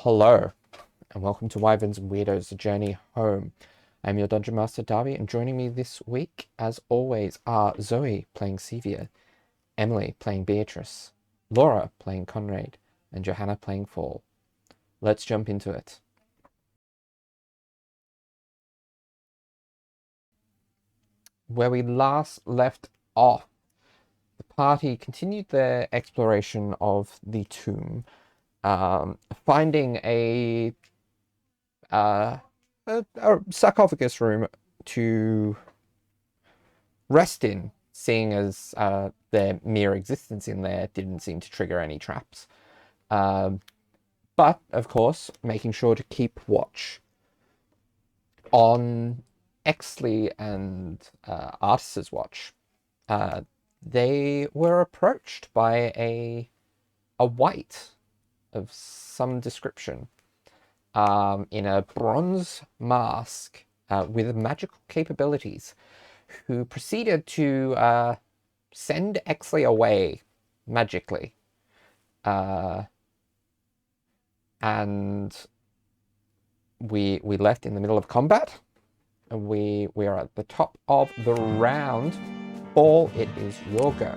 Hello, and welcome to Wyverns and Weirdos, The Journey Home. I'm your Dungeon Master, Darby, and joining me this week, as always, are Zoe playing Sevia, Emily playing Beatrice, Laura playing Conrad, and Johanna playing Fall. Let's jump into it. Where we last left off, the party continued their exploration of the tomb, finding a sarcophagus room to rest in, seeing as their mere existence in there didn't seem to trigger any traps. But, of course, making sure to keep watch on 𝗖𝗔𝗦𝗧 and Artis's watch. They were approached by a wight of some description, in a bronze mask with magical capabilities, who proceeded to send 𝗖𝗔𝗦𝗧 away magically. And we left in the middle of combat. We are at the top of the round. Fall, it is your go.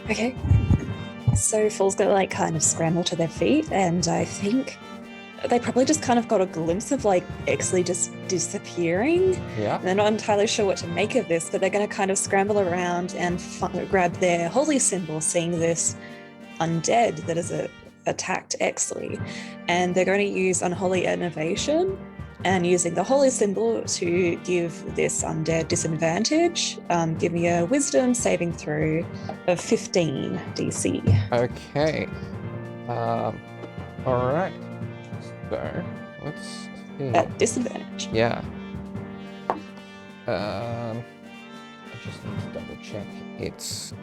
Okay. So Fall's gonna kind of scramble to their feet, and I think they probably just kind of got a glimpse of 𝗖𝗔𝗦𝗧 just disappearing. Yeah. And they're not entirely sure what to make of this, but they're gonna kind of scramble around and grab their holy symbol, seeing this undead that has attacked 𝗖𝗔𝗦𝗧. And they're going to use unholy innovation and using the holy symbol to give this undead disadvantage. Give me a wisdom saving throw of 15 DC. Okay. All right. So let's see. At disadvantage. Yeah. I just need to double check. It's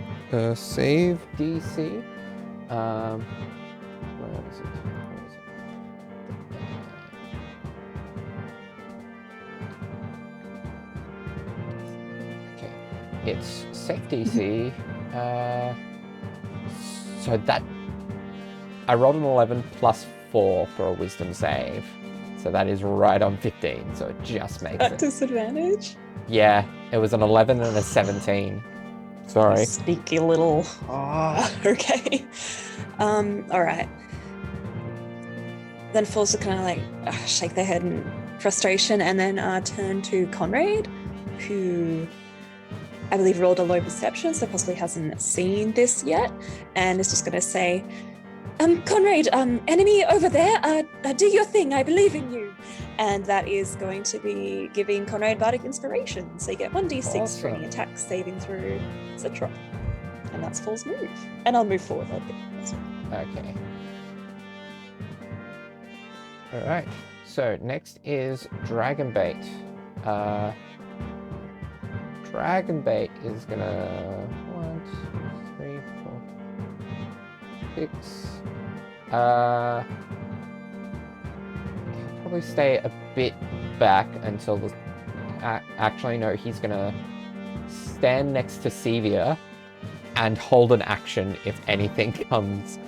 save DC. Where is it? Okay, it's safe DC. So that I rolled an 11 plus 4 for a wisdom save, so that is right on 15. So it just makes At it. disadvantage? Yeah, it was an 11 and a 17. Sorry. Sneaky little. Okay. All right. Then Falls to kind of shake their head in frustration, and then turn to Conrad, who I believe rolled a low perception, so possibly hasn't seen this yet, and is just going to say, Conrad, enemy over there, do your thing, I believe in you. And that is going to be giving Conrad Bardic Inspiration. So you get 1d6 for any attack, saving throw, etc. And that's Fall's move. And I'll move forward a bit as well. Okay. Alright, so next is Dragonbait. Dragonbait is gonna 1, 2, 3, 4, 6. Probably stay a bit back until the. Actually, no, he's gonna stand next to Sevia and hold an action if anything comes.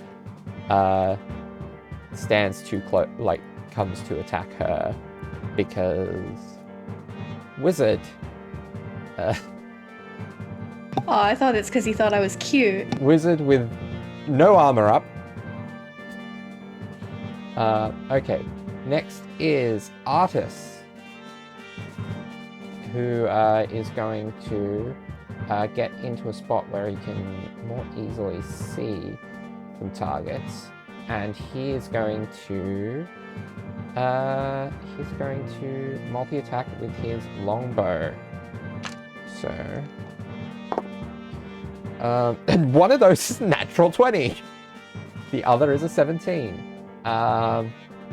Stands too close, comes to attack her, because wizard. Oh, I thought it's because he thought I was cute. Wizard with no armor up. Okay, next is Artis, who is going to get into a spot where he can more easily see some targets, and he is going to multi-attack with his longbow. So one of those is natural 20. The other is a 17.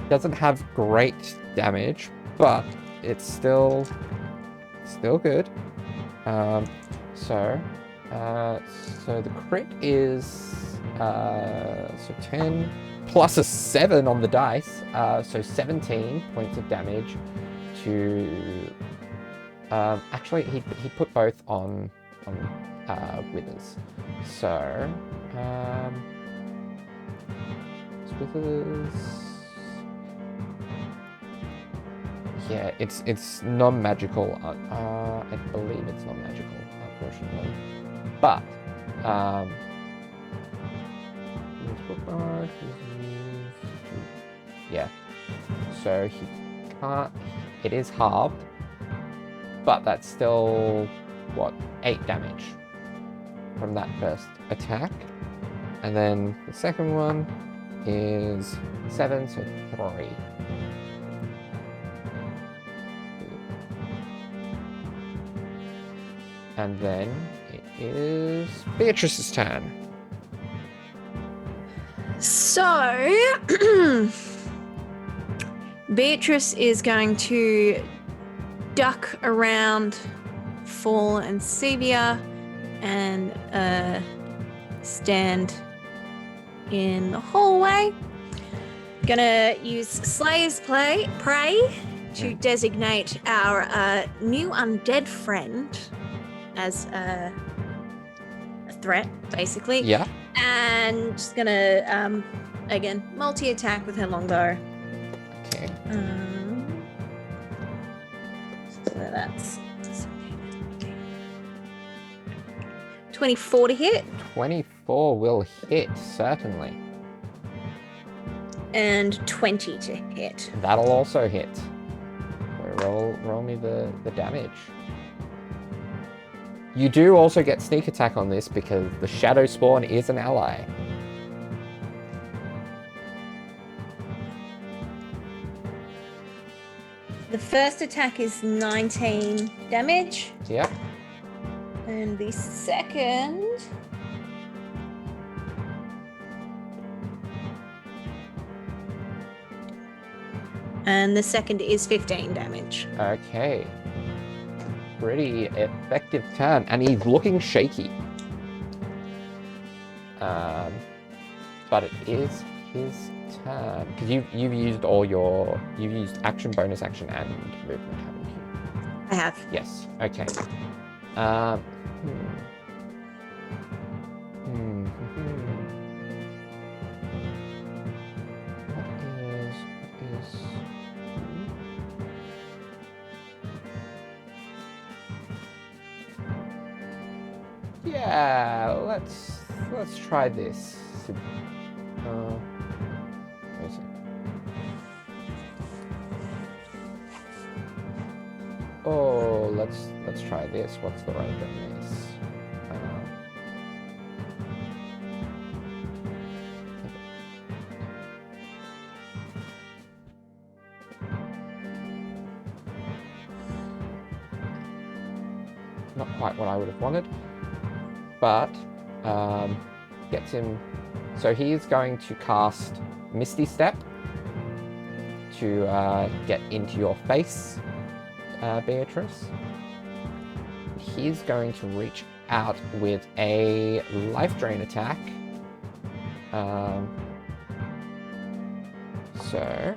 Doesn't have great damage, but it's still good. So the crit is so 10 plus a 7 on the dice, so 17 points of damage to. Actually, he put both on Withers. So withers. Yeah, it's non-magical. I believe it's non-magical, unfortunately. But yeah. So he can't. It is halved, but that's still what 8 damage from that first attack, and then the second one is 7, so 3. And then it is Beatrice's turn. So, Beatrice is going to duck around Fall and Sevia and stand in the hallway. Gonna use Slayer's Prey to designate our new undead friend as a threat, basically. Yeah. And just gonna, again, multi-attack with her longbow. Okay. So that's 24 to hit. 24 will hit, certainly. And 20 to hit. That'll also hit. So roll me the damage. You do also get sneak attack on this because the Shadow Spawn is an ally. The first attack is 19 damage. Yep. And the second... And the second is 15 damage. Okay. Pretty effective turn, and he's looking shaky. But it is his turn because you've used action, bonus action, and movement, haven't you? I have. Yes. Okay. What is? Yeah, let's try this. Where is it? Oh, let's try this. What's the right on this? Not quite what I would have wanted, but gets him. So he is going to cast Misty Step to get into your face, Beatrice. He's going to reach out with a life drain attack. So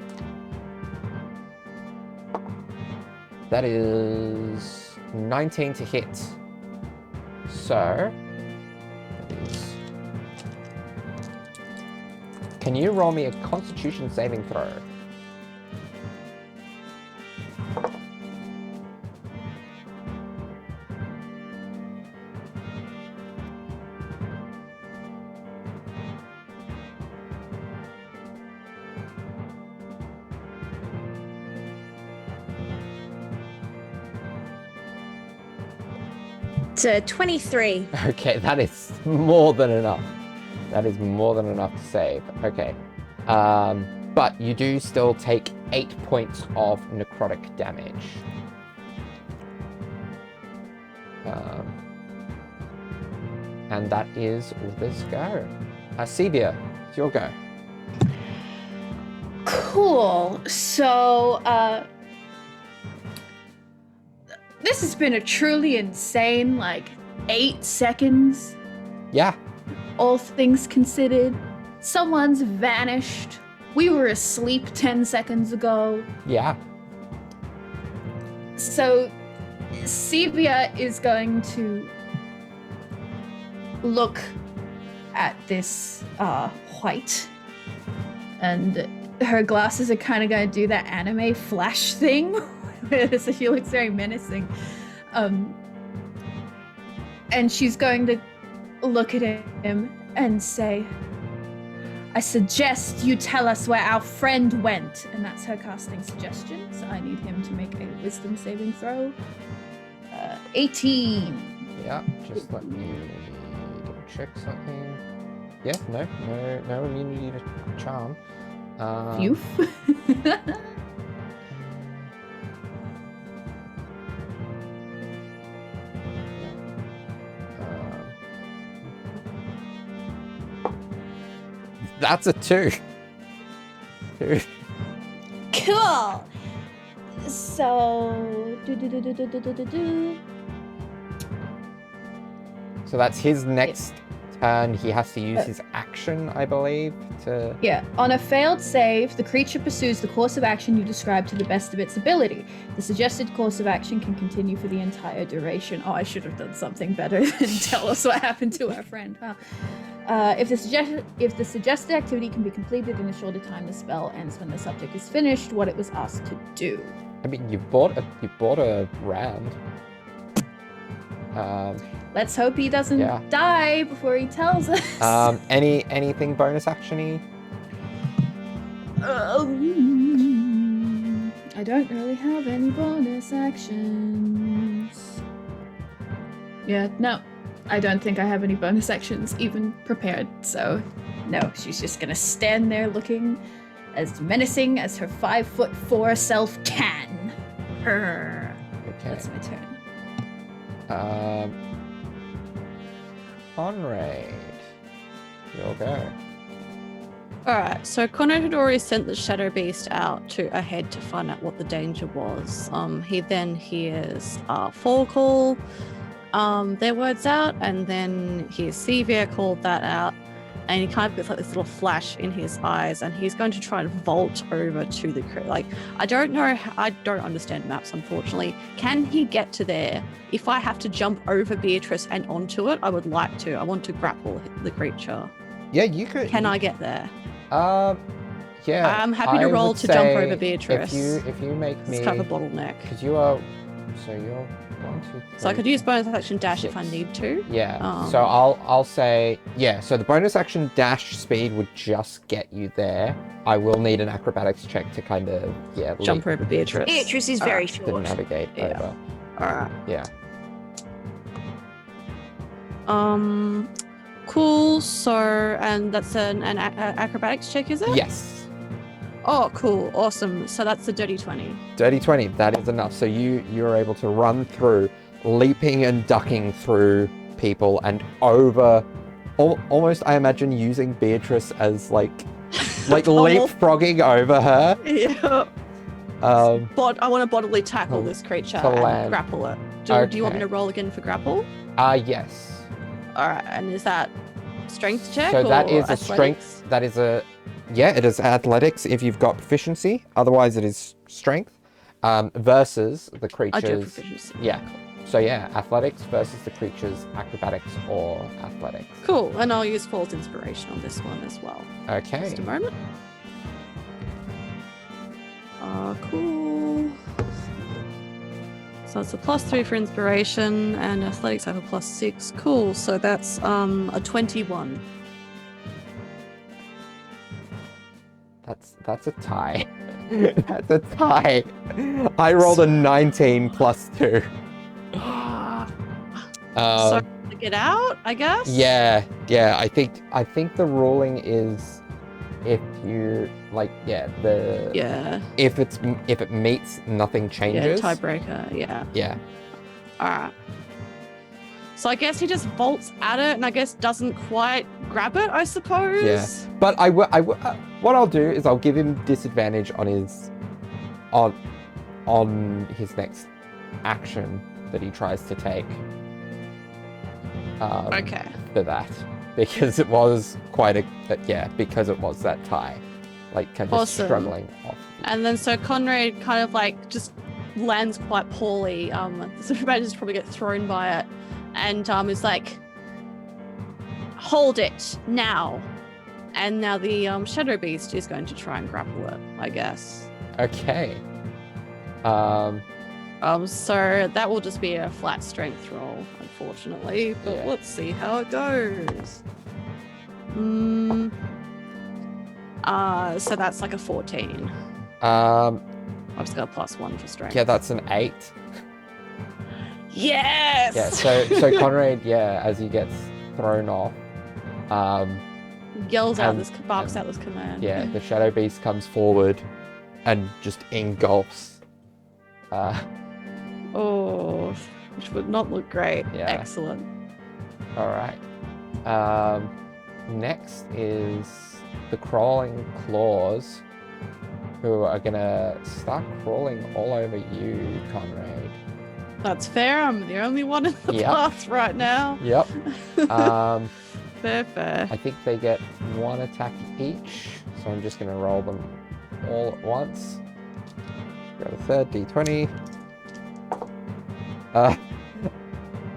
that is 19 to hit. So can you roll me a Constitution saving throw? So 23. Okay, that is more than enough. That is more than enough to save. Okay. But you do still take 8 points of necrotic damage. And that is this go. Sebia, it's your go. Cool. So, this has been a truly insane, 8 seconds. Yeah. All things considered. Someone's vanished. We were asleep 10 seconds ago. Yeah. So, Sevia is going to look at this white and her glasses are kind of going to do that anime flash thing. So she looks very menacing. And she's going to look at him and say, I suggest you tell us where our friend went. And that's her casting suggestion. So I need him to make a wisdom saving throw. 18. Yeah, just let me double check something. Yeah, no immunity to charm. Phew. That's a 2. Cool. So, So that's his next turn. He has to use his action, I believe, to... Yeah. On a failed save, the creature pursues the course of action you describe to the best of its ability. The suggested course of action can continue for the entire duration. Oh, I should have done something better than tell us what happened to our friend. Wow. If the suggested activity can be completed in a shorter time, the spell ends when the subject is finished what it was asked to do. I mean, you bought a round. Let's hope he doesn't die before he tells us. Anything bonus actiony? I don't really have any bonus actions. Yeah, no. I don't think I have any bonus actions even prepared, so no, she's just gonna stand there looking as menacing as her 5'4" self can. Okay. That's my turn. Conrad, you'll go. Alright, so Conrad had already sent the Shadow Beast out ahead to find out what the danger was. He then hears Fall call their words out, and then hears Sevia called that out, and he kind of gets like this little flash in his eyes, and he's going to try and vault over to the I don't know, I don't understand maps, unfortunately. Can he get to there? If I have to jump over Beatrice and onto it, I would like to. I want to grapple the creature. Yeah, you could. Can I get there? Yeah. I'm happy to roll to jump over Beatrice. If you make me... It's kind of a bottleneck. Because you are... So you're 1, 2, 3... So I could use bonus action dash 6. If I need to. Yeah. So I'll say... Yeah, so the bonus action dash speed would just get you there. I will need an acrobatics check to kind of... Yeah. Jump over Beatrice. Beatrice is very short. To navigate over. Alright. Yeah. Cool. So, and that's an acrobatics check, is it? Yes. Oh, cool. Awesome. So that's a dirty 20. Dirty 20. That is enough. So you're able to run through, leaping and ducking through people and over, almost, I imagine, using Beatrice as like leapfrogging over her. Yeah. But I want to bodily tackle this creature and grapple it. Do you want me to roll again for grapple? Yes. All right, and is that strength check? So that is athletics? a strength. That is a, it is athletics if you've got proficiency. Otherwise, it is strength. Versus the creature's. I do have proficiency. Yeah. So yeah, athletics versus the creature's acrobatics or athletics. Cool, and I'll use False Inspiration on this one as well. Okay. Just a moment. Cool. So it's a +3 for inspiration, and athletics I have a +6. Cool. So that's a 21. That's a tie. That's a tie. I rolled a 19 +2. So to get out, I guess. Yeah. I think the ruling is if you if it meets, nothing changes. Yeah, tiebreaker. Yeah. Yeah. All right. So I guess he just vaults at it, and I guess doesn't quite grab it, I suppose. Yeah. But what I'll do is I'll give him disadvantage on his next action that he tries to take. Okay. For that, because it was because it was that tie, like kind of Awesome. struggling off. And then so Conrad kind of like just lands quite poorly. So just probably get thrown by it, and is like, hold it now. And now the Shadow Beast is going to try and grapple it, I guess. Okay. So that will just be a flat strength roll, unfortunately. But Yeah. let's see how it goes. So that's like a 14. I've just got a +1 for strength. Yeah, that's an 8. Yes! Yeah, so Conrad, as he gets thrown off, Yells out barks and- out this command. yeah, the Shadow Beast comes forward and just engulfs. Oh, which would not look great. Yeah. Excellent. All right. Next is the crawling claws, who are gonna start crawling all over you, Conrad. That's fair. I'm the only one in the Yep. path right now. Yep. Fair. I think they get 1 attack each, so I'm just gonna roll them all at once. Got a third D20.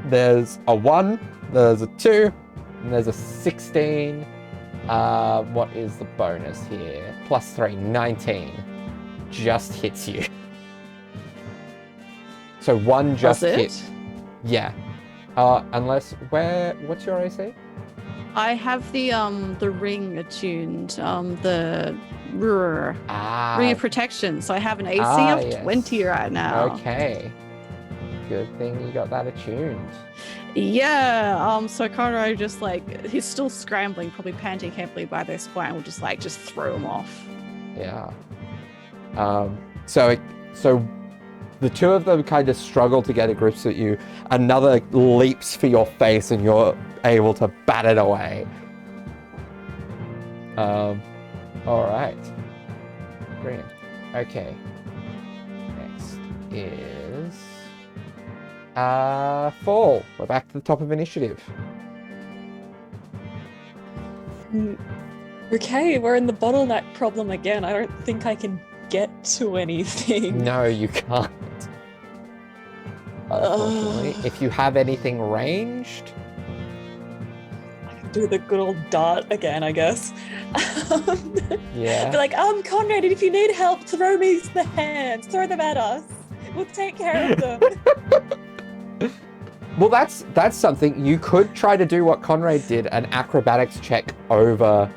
There's a 1, there's a 2, and there's a 16. What is the bonus here? +3, 19. Just hits you. So 1 just That's hit. it? Yeah. Unless what's your AC? I have the ring attuned, the ring of protection, so I have an AC of yes. 20 right now. Okay. Good thing you got that attuned. Yeah, so Conrad just he's still scrambling, probably panting heavily by this point, and will just throw him off. Yeah. So the two of them kind of struggle to get a grip at you. Another leaps for your face, and you're able to bat it away. All right. Brilliant. Okay. Next is Fall. We're back to the top of initiative. Okay, we're in the bottleneck problem again. I don't think I can get to anything. No, you can't. Unfortunately, if you have anything ranged, I can do the good old dart again, I guess. yeah. Be like, Conrad, if you need help, throw me the hands. Throw them at us. We'll take care of them. Well, that's something you could try to do. What Conrad did, an acrobatics check over,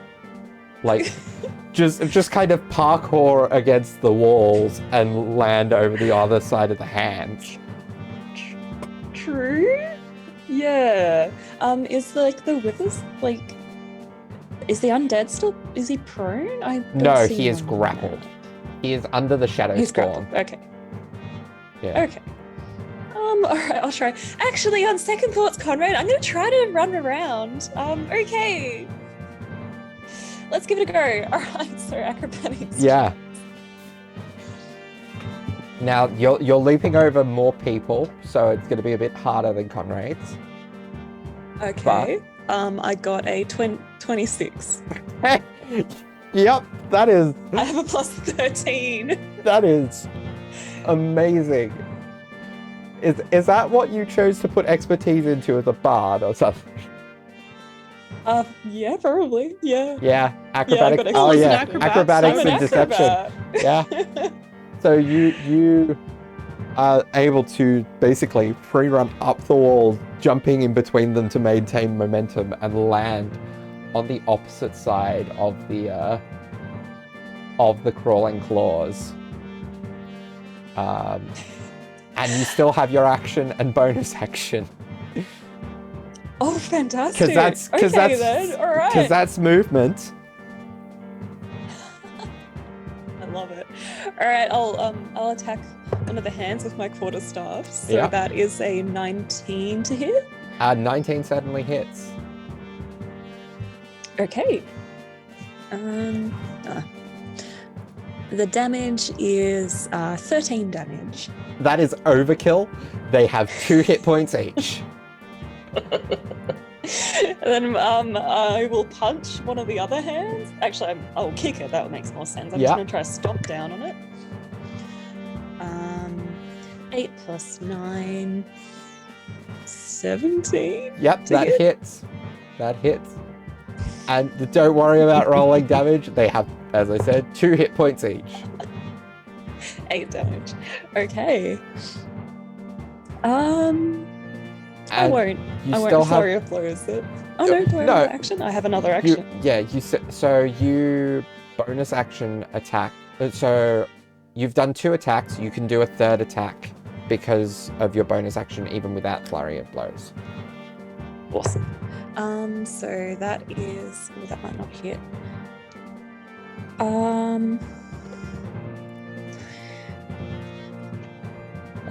just kind of parkour against the walls and land over the other side of the hands. True. Yeah. Is the withers is the undead still? Is he prone? I don't No, see he is him. grappled. He is under the shadow He's spawn. grappled. Okay. Yeah. Okay. All right, I'll try. Actually, on second thoughts, Conrad, I'm gonna try to run around. Okay. Let's give it a go. All right, so acrobatics. Yeah. Now you're leaping over more people, so it's going to be a bit harder than Conrad's. Okay. I got a 26. Yep, that is I have a +13. that is amazing. Is that what you chose to put expertise into as a bard or something? Yeah, probably. Yeah. Yeah, acrobatics. got Oh expertise yeah, in acrobatics I'm and an deception. acrobat. Yeah. So you are able to basically free run up the walls, jumping in between them to maintain momentum and land on the opposite side of the crawling claws. And you still have your action and bonus action. Oh, fantastic. Because then. All right. that's movement. I love it. All right, I'll attack one of the hands with my quarterstaff. So Yeah. that is a 19 to hit. 19 certainly hits. Okay. The damage is 13 damage. That is overkill. They have 2 hit points each. And then I will punch one of the other hands. Actually, I'll kick it. That makes more sense. I'm Yeah. just going to try to stomp down on it. 8 + 9, 17. Yep, To that hit? hits. That hits. And don't worry about rolling damage. They have, as I said, 2 hit points each. 8 damage. Okay. I And won't. You I still won't have. flurry of blows it. Oh no, do I have an action? I have another action. You bonus action attack. So you've done 2 attacks. You can do a 3rd attack because of your bonus action, even without flurry of blows. Awesome. So that is. Oh, that might not hit.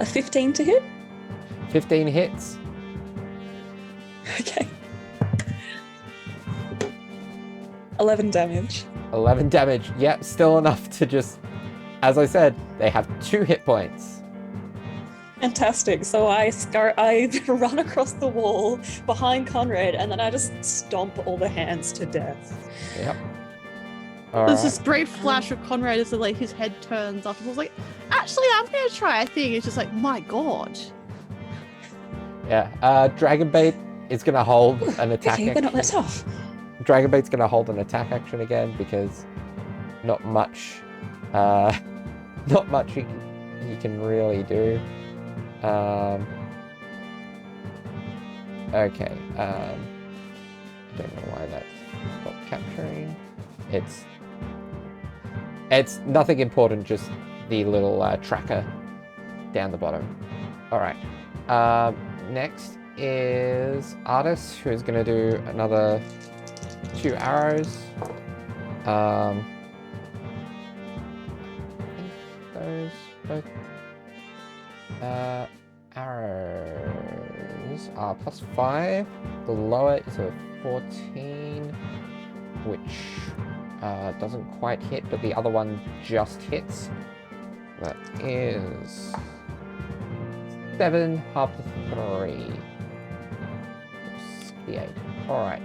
A 15 to hit. 15 hits. Okay. 11 damage. 11 damage. Yeah, still enough to just. As I said, they have 2 hit points. Fantastic. So I run across the wall behind Conrad, and then I just stomp all the hands to death. Yep. There's this great flash of Conrad as like his head turns up and was like, actually, I'm gonna try a thing. It's just like, my god. Yeah. Dragonbait is gonna hold an attack. Okay, they're not that action. tough. Dragonbait's gonna hold an attack action again because not much he can really do. Okay. I don't know why that's not capturing. It's nothing important, just the little tracker down the bottom. All right. Next is Artis, who's going to do another 2 arrows. I think those both arrows are +5. The lower is a 14, which doesn't quite hit, but the other one just hits. That is 7 half to 3. 68. Alright.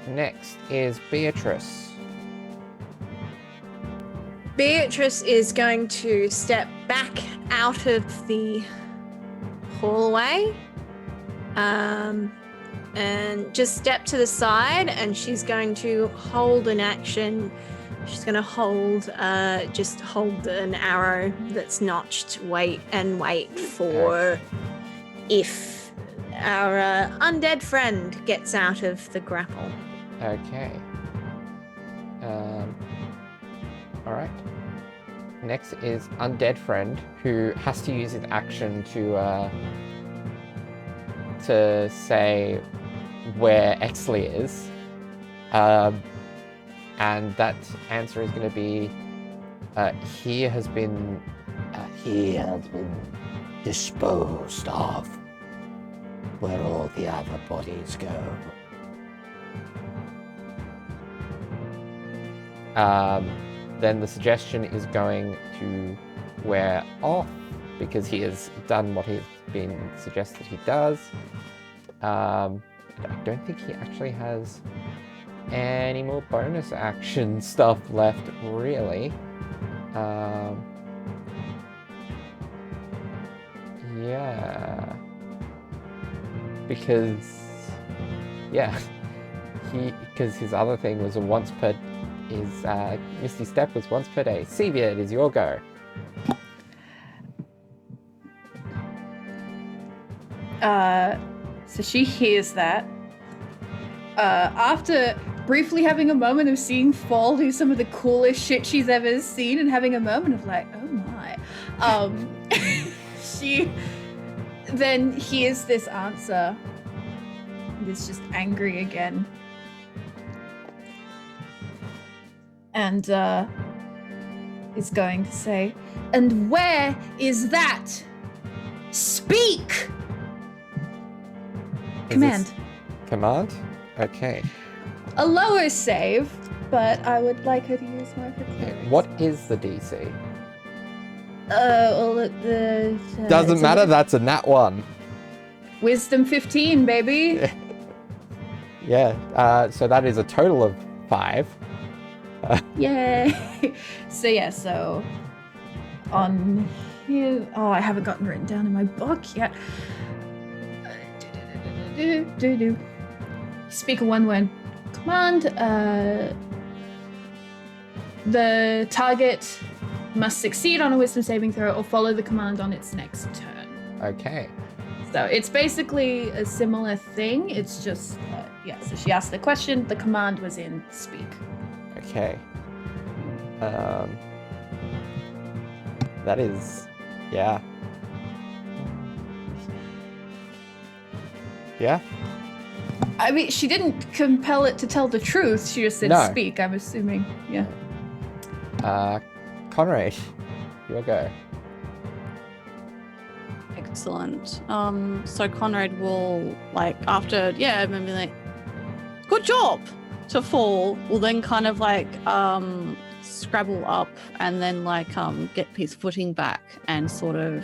Next is Beatrice. Beatrice is going to step back out of the hallway and just step to the side, and she's going to hold an action. She's going to hold an arrow that's notched, wait for if our undead friend gets out of the grapple. Okay. Alright. Next is Undead Friend, who has to use his action to say where Exley is. And that answer is going to be, he has been disposed of where all the other bodies go. Then the suggestion is going to wear off because he has done what he's been suggested he does. I don't think he actually has any more bonus action stuff left, really. Yeah. Because his other thing was his Misty Step was once per day. Sevia, it is your go. So she hears that. After briefly having a moment of seeing Fall do some of the coolest shit she's ever seen and having a moment of like, oh my. She then hears this answer. It's just angry again. And is going to say, and where is that? Speak! Command. Command? Okay. A lower save, but I would like her to use my Okay. What is the DC? Well, Doesn't matter, that's a nat 1. Wisdom 15, baby. Yeah, so that is a total of 5. Yay. So on here, I haven't gotten written down in my book yet. speak a one-word command. The target must succeed on a wisdom saving throw or follow the command on its next turn. Okay. So it's basically a similar thing. It's just, so she asked the question. The command was in speak. Okay. That is, yeah. Yeah. I mean, she didn't compel it to tell the truth. She just said No. speak, I'm assuming. Yeah. Conrad, your go. Excellent. So Conrad will after maybe good job to fall. Will then kind of scrabble up and then get his footing back and sort of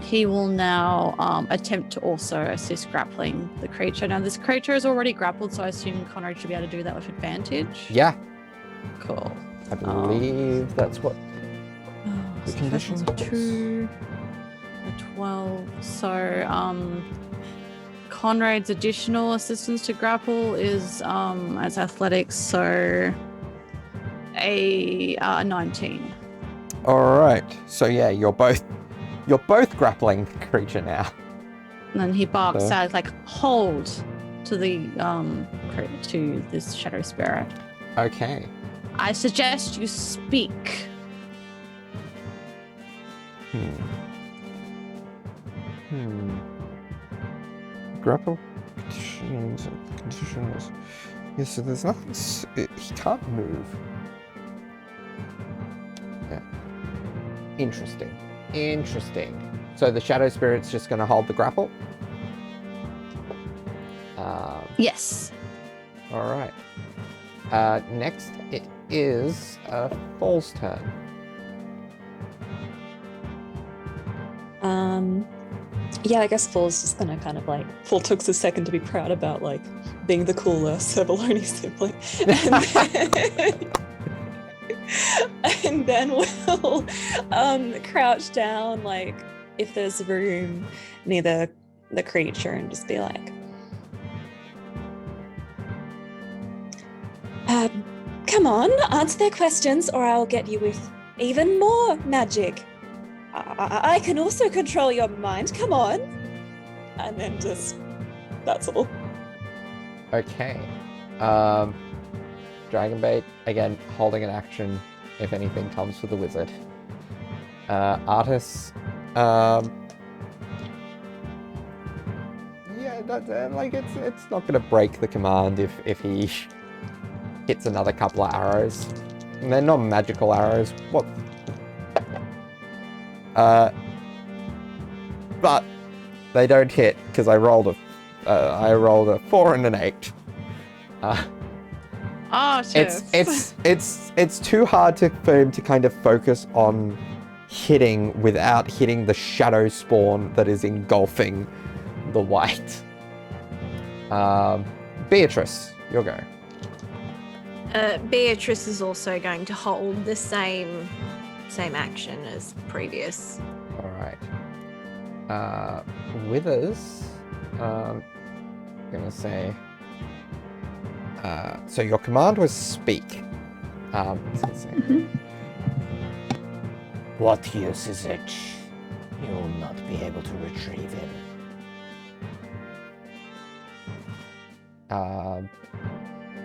he will now attempt to also assist grappling the creature. Now this creature is already grappled, so I assume Conrad should be able to do that with advantage. Yeah. Cool. I believe that's what the so condition first one's a was. 2, a 12. So Conrad's additional assistance to grapple is as athletics, so a 19. All right. So yeah, you're both grappling the creature now. And then he barks So- out hold to the to this shadow spirit. Okay. I suggest you speak. Grapple conditions. Yeah, so there's nothing. He can't move. Yeah. Interesting. So the shadow spirit's just going to hold the grapple. Yes. All right. Next, it is Fall's turn. I guess Fall's just gonna kind of Fall took a second to be proud about being the cooler Servaloni sibling. And then we'll crouch down if there's room near the creature and just be come on, answer their questions or I'll get you with even more magic. I can also control your mind, come on. And then that's all. Okay. Dragonbait, again, holding an action if anything comes for the wizard. Artis, it's not going to break the command if he hits another couple of arrows. And they're not magical arrows. What? But they don't hit because I rolled a 4 and an 8. It's too hard for him to kind of focus on hitting without hitting the shadow spawn that is engulfing the white. Beatrice, your go. Beatrice is also going to hold the same action as previous. All right. Withers, gonna say. So your command was speak. It's gonna say, what use is it? You will not be able to retrieve him.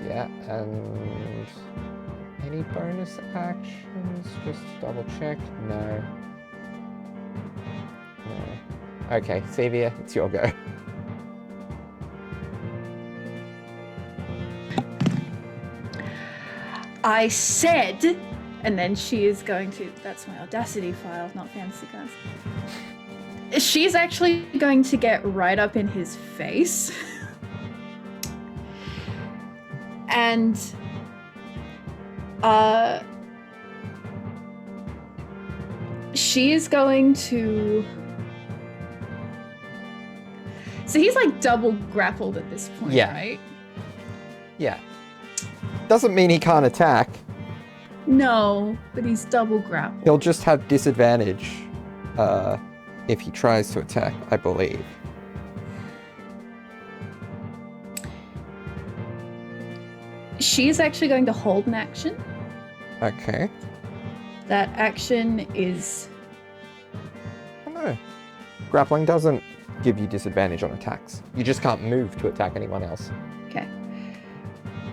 Yeah, and any bonus actions? Just to double check. No. Okay, Sevia, it's your go. I said, and then she is going to, that's my Audacity file, not Fantasy Cast. She's actually going to get right up in his face. And she is going to, so he's double grappled at this point, Yeah. right? Yeah. Doesn't mean he can't attack. No, but he's double grappled. He'll just have disadvantage if he tries to attack, I believe. She's actually going to hold an action. Okay. That action is... Oh no. Grappling doesn't give you disadvantage on attacks. You just can't move to attack anyone else. Okay.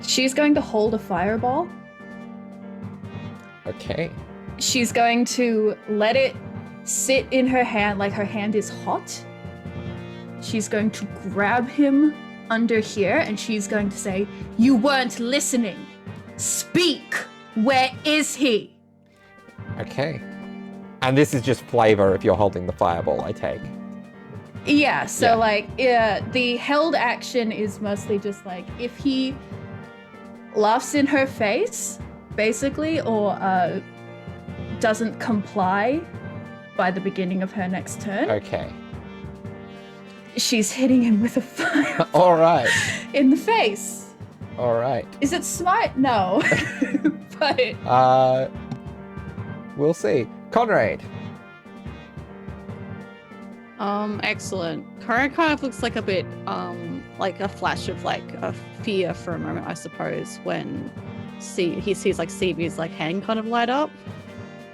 She's going to hold a fireball. Okay. She's going to let it sit in her hand like her hand is hot. She's going to grab him under here and she's going to say, "You weren't listening. Speak. Where is he?" Okay. And this is just flavor if you're holding the fireball, I take. Yeah, so Yeah. like the held action is mostly just like if he laughs in her face, basically, or doesn't comply by the beginning of her next turn, Okay. she's hitting him with a fire All right. in the face. All right. Is it smart? No. But We'll see. Conrad. Excellent. Karen kind of looks like a bit, like a flash of like a fear for a moment, I suppose, when he sees like Seavy's like hand kind of light up.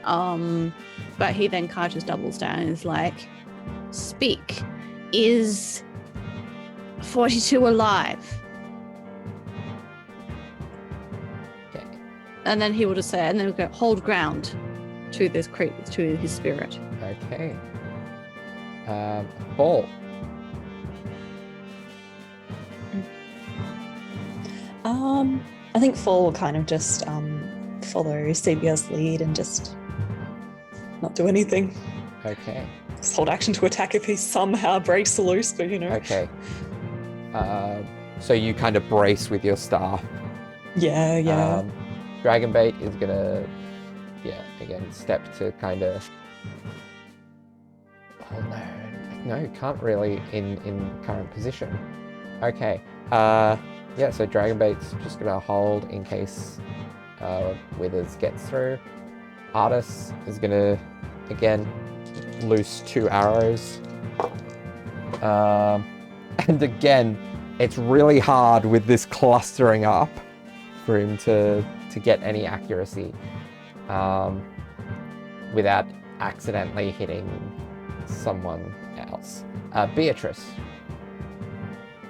But he then kind of just doubles down and is like, "Speak. Is 42 alive?" Okay. And then he will just say, and then he'll go, "Hold ground to this to his spirit." Okay. Paul. I think Fall will kind of just follow CBR's lead and just not do anything. Okay. Just hold action to attack if he somehow breaks loose, but you know. Okay. So you kind of brace with your staff. Yeah. Dragonbait is gonna, again, step to kind of. Oh no, can't really in current position. Okay. So Dragonbait's just gonna hold in case Withers gets through. Artis is gonna again loose 2 arrows. And again, it's really hard with this clustering up for him to get any accuracy without accidentally hitting someone else. Beatrice.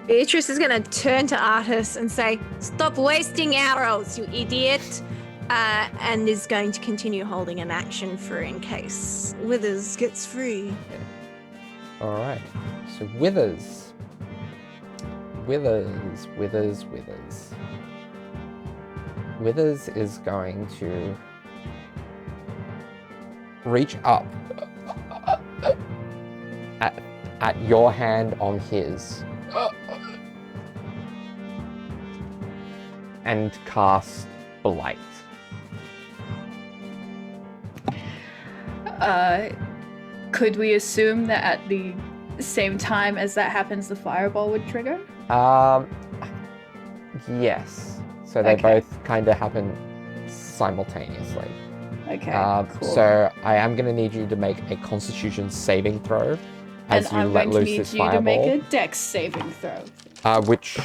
Beatrice is going to turn to Artis and say, "Stop wasting arrows, you idiot," and is going to continue holding an action for in case Withers gets free. All right. So Withers. Withers is going to reach up at your hand on his and cast Blight. Could we assume that at the same time as that happens, the fireball would trigger? Yes. So they Okay. both kind of happen simultaneously. Okay, cool. So I am going to need you to make a Constitution saving throw as and you I'm let going to loose need this you to make fireball. a Dex saving throw. Which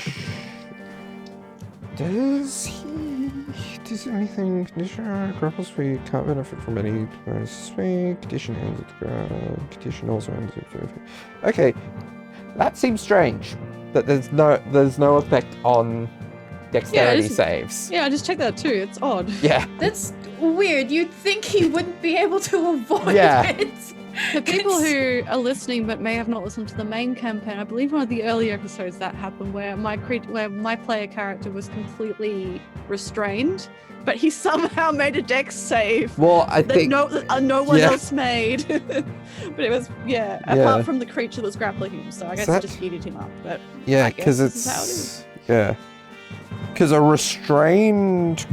does anything condition grapples free? You can't benefit from any bonus speed. Condition ends at the ground. Condition also ends at. Okay, that seems strange. That there's no effect on dexterity saves. Yeah, I just checked that too. It's odd. Yeah. That's weird. You'd think he wouldn't be able to avoid Yeah. it. For people It's- who are listening but may have not listened to the main campaign, I believe one of the earlier episodes that happened where my player character was completely restrained, but he somehow made a dex save Well, I that think no one yeah. else made. But it was apart from the creature that was grappling him, so I guess that- it just heated him up. But yeah, I guess because this is how it it's is. because a restrained.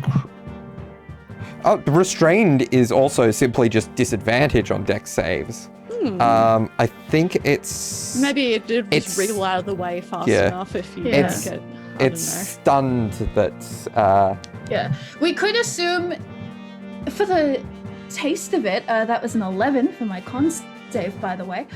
Restrained is also simply just disadvantage on dex saves. I think it's Maybe it did just it's- wriggle out of the way fast yeah. enough if you Yeah. make it. I it's don't know. stunned that Yeah. We could assume, for the taste of it, that was an 11 for my con save, by the way.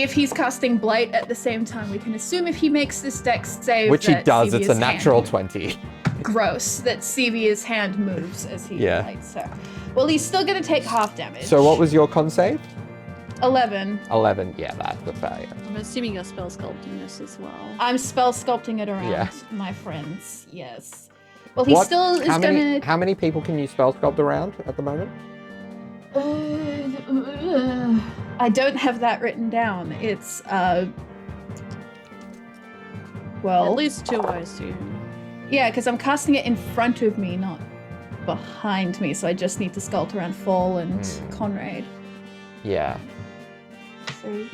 if he's casting Blight at the same time, we can assume if he makes this dex save, Which he that does. It's a Sevia's natural hand, 20. gross, that Sevia's hand moves as he Yeah. blights her. Well, he's still going to take half damage. So what was your con save? 11. 11. Yeah, that's the failure. I'm assuming you're spell sculpting this as well. I'm spell sculpting it around Yeah. my friends. Yes. Well, he still is how many, going to... How many people can you spell sculpt around at the moment? I don't have that written down. It's, well... At least 2, I assume. Yeah, because I'm casting it in front of me, not behind me, so I just need to sculpt around Fall and Conrad. Yeah. So...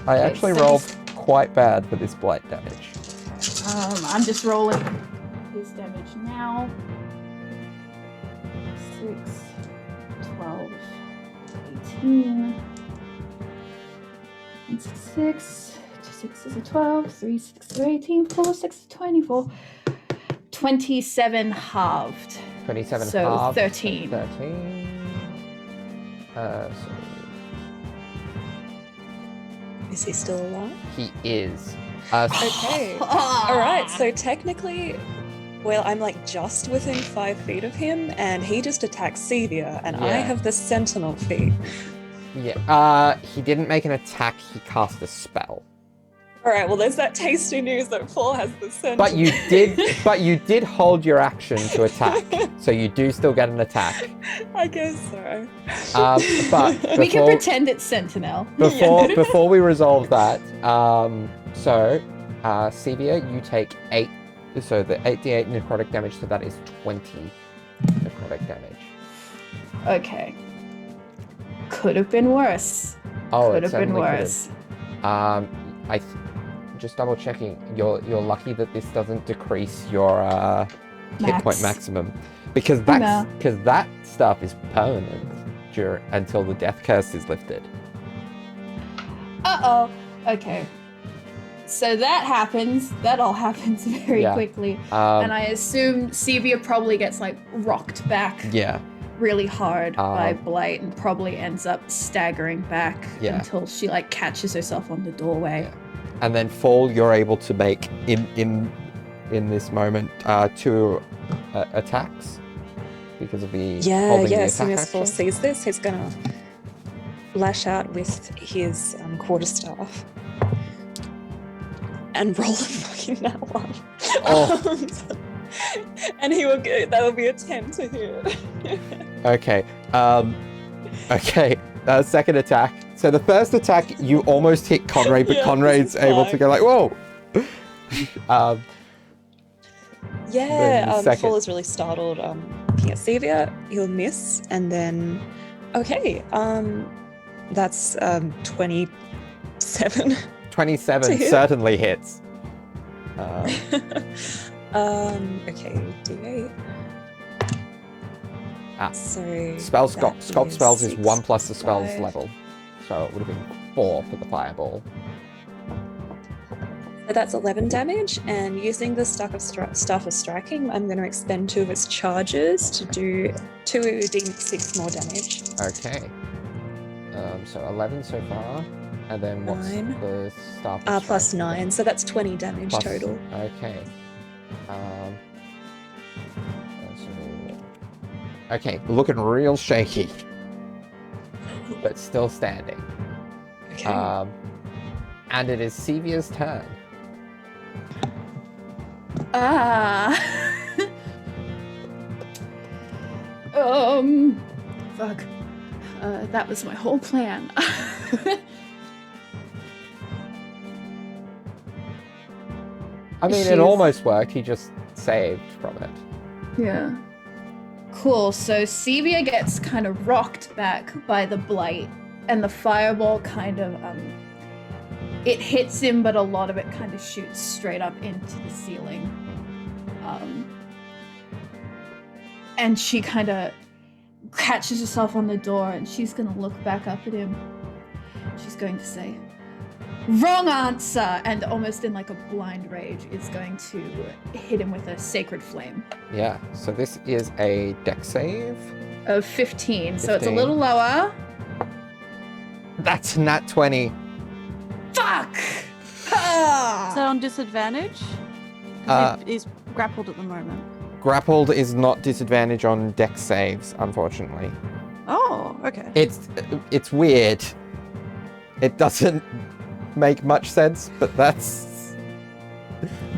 I actually so rolled quite bad for this blight damage. I'm just rolling his damage now. 6, 12, 18. 1, 6, 6. 2 6 is 12. 3 6 is 18. 4 6 is 24. 27 halved. 27 So halved. 13. 13. Is he still alive? He is. Okay. All right. So technically, well, I'm like just within 5 feet of him, and he just attacks Sevia, and I Yeah. have the sentinel feat. Yeah. He didn't make an attack. He cast a spell. All right. Well, there's that tasty news that Paul has the sentinel. But you did hold your action to attack, so you do still get an attack. I guess so. But We can before, pretend it's Sentinel. before we resolve that, Sevia, you take 8. So the 8d8 necrotic damage, so that is 20 necrotic damage. Okay. Could have been worse. Oh, Could it have been certainly could've. worse. Just double checking. You're lucky that this doesn't decrease your hit point maximum, because that stuff is permanent until the death curse is lifted. Uh-oh. Okay. So that happens. That all happens very quickly. And I assume Sevia probably gets like rocked back Yeah. really hard by Blight and probably ends up staggering back until she like catches herself on the doorway. And then Fall, you're able to make in this moment 2 attacks because of the holding the As soon attack as Fall action. sees this, he's gonna lash out with his quarterstaff and roll a fucking nat 1. Oh. And he will get, that will be a 10 to hit. Okay. Okay. Second attack. So the first attack, you almost hit Conrad, but Yeah, Conrad's this is able to fine. go like, whoa. Second. Fall is really startled looking at Sevia. He'll miss, and then okay, that's 27. 27 To hit. certainly hits. Okay, D8. Ah. So Sculpt spells is 1 plus the 6, spell's 5. level. So it would have been 4 for the fireball. So that's 11 damage, and using the Staff of Striking, I'm going to expend 2 of its charges to do 2d6 more damage. Okay. So 11 so far. And then what's 9. the staff of Plus striking? 9, so that's 20 damage Plus- total. Okay. Okay, looking real shaky. But still standing. Okay. And it is Sevia's turn. Fuck. That was my whole plan. I mean, it She's- almost worked. He just saved from it. Yeah. Cool. So Sevia gets kind of rocked back by the blight, and the fireball kind of it hits him, but a lot of it kind of shoots straight up into the ceiling. And she kind of catches herself on the door, and she's gonna look back up at him. She's going to say, Wrong answer! And almost in like a blind rage is going to hit him with a sacred flame Yeah, so this is a dex save. of 15. So it's a 15. little lower. That's a nat 20. Fuck! Is Ah! that on disadvantage? 'Cause Uh, he's grappled at the moment. Grappled is not disadvantage on dex saves, unfortunately. Oh, okay. It's weird. It doesn't make much sense, but that's...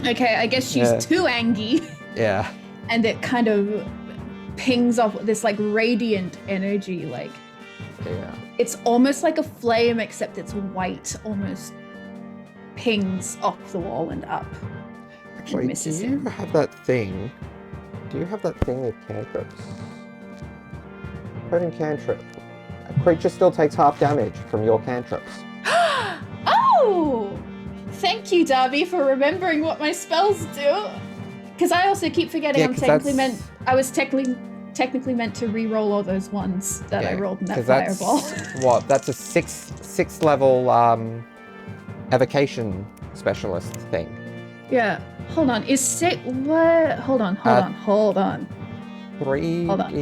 Okay, I guess she's Yeah. too angry. Yeah. And it kind of pings off this like radiant energy. Like, Yeah. it's almost like a flame, except it's white, almost pings off the wall and up. Actually, misses do you him. have that thing? Do you have that thing with cantrips? Put in cantrip. A creature still takes half damage from your cantrips. Oh! Thank you, Darby, for remembering what my spells do. Because I also keep forgetting Yeah, I'm 'cause technically that's- meant. I was technically meant to re-roll all those ones that I rolled in that 'cause fireball. that's what? That's a sixth level evocation specialist thing. Yeah. Hold on. Is six? What? Hold on. Hold on. 3d. Hold on.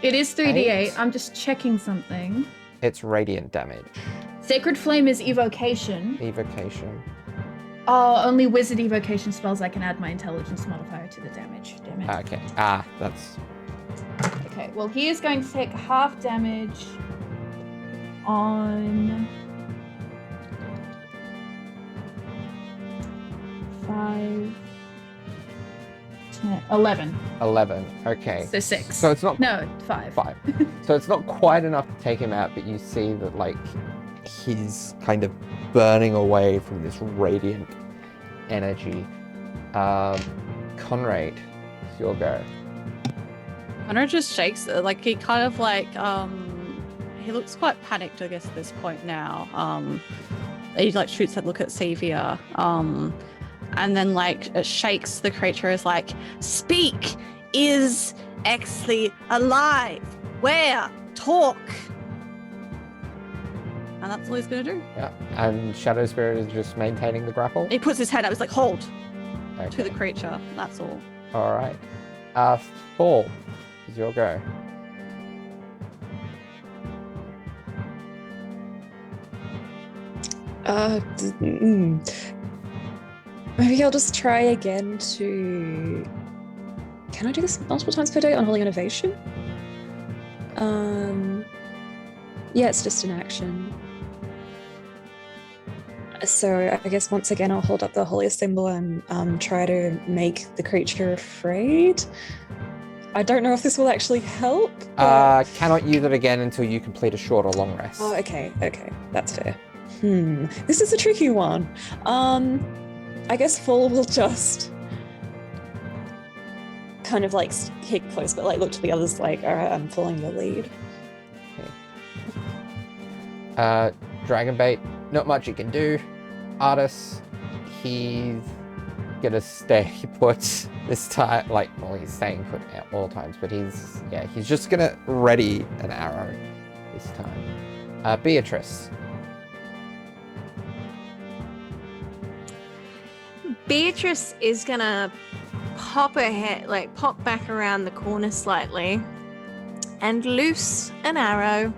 It is 3d8. I'm just checking something. It's radiant damage. Sacred Flame is evocation. Evocation. Oh, only wizard evocation spells I can add my intelligence modifier to the damage. Damn it. Okay. That's... Okay, well, he is going to take half damage on 5, 10, 11. 11. Okay. So 6. So it's not... No, 5. 5. So it's not quite enough to take him out, but you see that, like, he's kind of burning away from this radiant energy. Conrad, it's your go. Connor just shakes, like he kind of like, he looks quite panicked, I guess, at this point now. He like shoots that look at Sevia, and then like it shakes the creature is like, speak, is Exley alive? Where? Talk. And that's all he's gonna do. Yeah. And Shadow Spirit is just maintaining the grapple. He puts his hand up, he's like, hold Okay. to the creature. That's all. All right. Fall, is your go. Maybe I'll just try again to... Can I do this multiple times per day on Holy Innovation? Yeah, it's just an action. So I guess once again I'll hold up the holy symbol and try to make the creature afraid. I don't know if this will actually help. But... Cannot use it again until you complete a short or long rest. Oh, okay, that's fair. This is a tricky one. I guess Fall will just kind of like hit close, but like look to the others like, all right, I'm following your lead. Dragonbait, not much you can do. Artis, he's gonna stay put this time. Like, well, he's staying put at all times, but he's just gonna ready an arrow this time. Beatrice. Beatrice is gonna pop her head, like pop back around the corner slightly and loose an arrow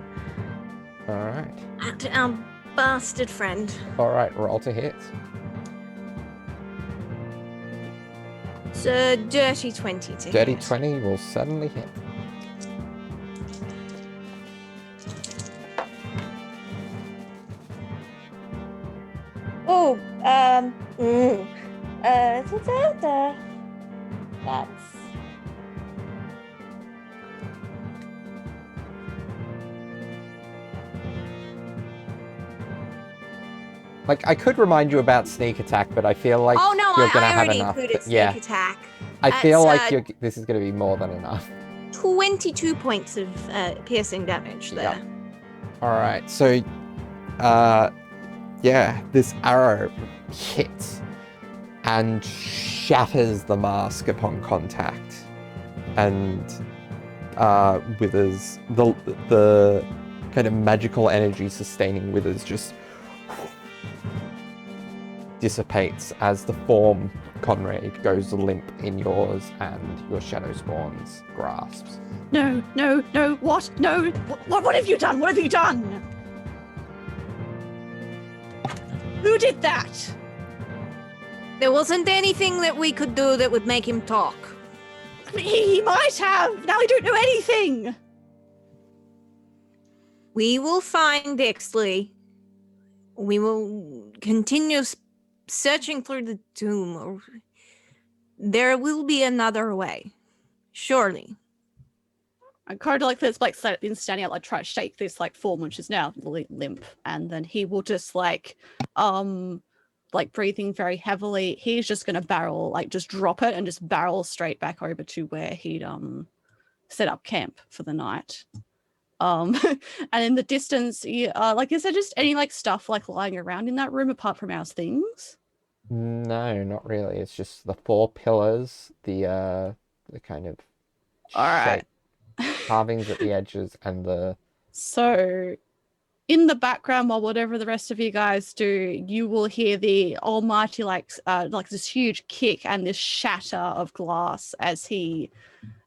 All right. at our bastard friend. All right. Roll to hit. It's a dirty 20 to Dirty hit. 20 will suddenly hit. Oh, that's Like, I could remind you about sneak attack, but I feel like oh no, you're gonna I have already enough. included sneak Yeah, attack. I feel That's, like this is gonna be more than enough. 22 points of piercing damage there. Yep. All right, so, yeah, this arrow hits and shatters the mask upon contact, and withers the kind of magical energy sustaining withers just dissipates as the form Conrad goes limp in yours and your shadow spawns grasps. No, what? No, what have you done? What have you done? Who did that? There wasn't anything that we could do that would make him talk. He might have. Now I don't know anything. We will find 𝗖𝗔𝗦𝗧. We will continue searching through the tomb. There will be another way. Surely. And kind of like this, like been standing up, like try to shake this like form, which is now limp, and then he will just like breathing very heavily. He's just gonna barrel, like just drop it and just barrel straight back over to where he'd set up camp for the night. And in the distance, like, is there just any like stuff like lying around in that room apart from our things? No, not really. It's just the 4 pillars, the kind of All right. carvings at the edges, and the... So in the background, while whatever the rest of you guys do, you will hear the almighty like this huge kick and this shatter of glass as he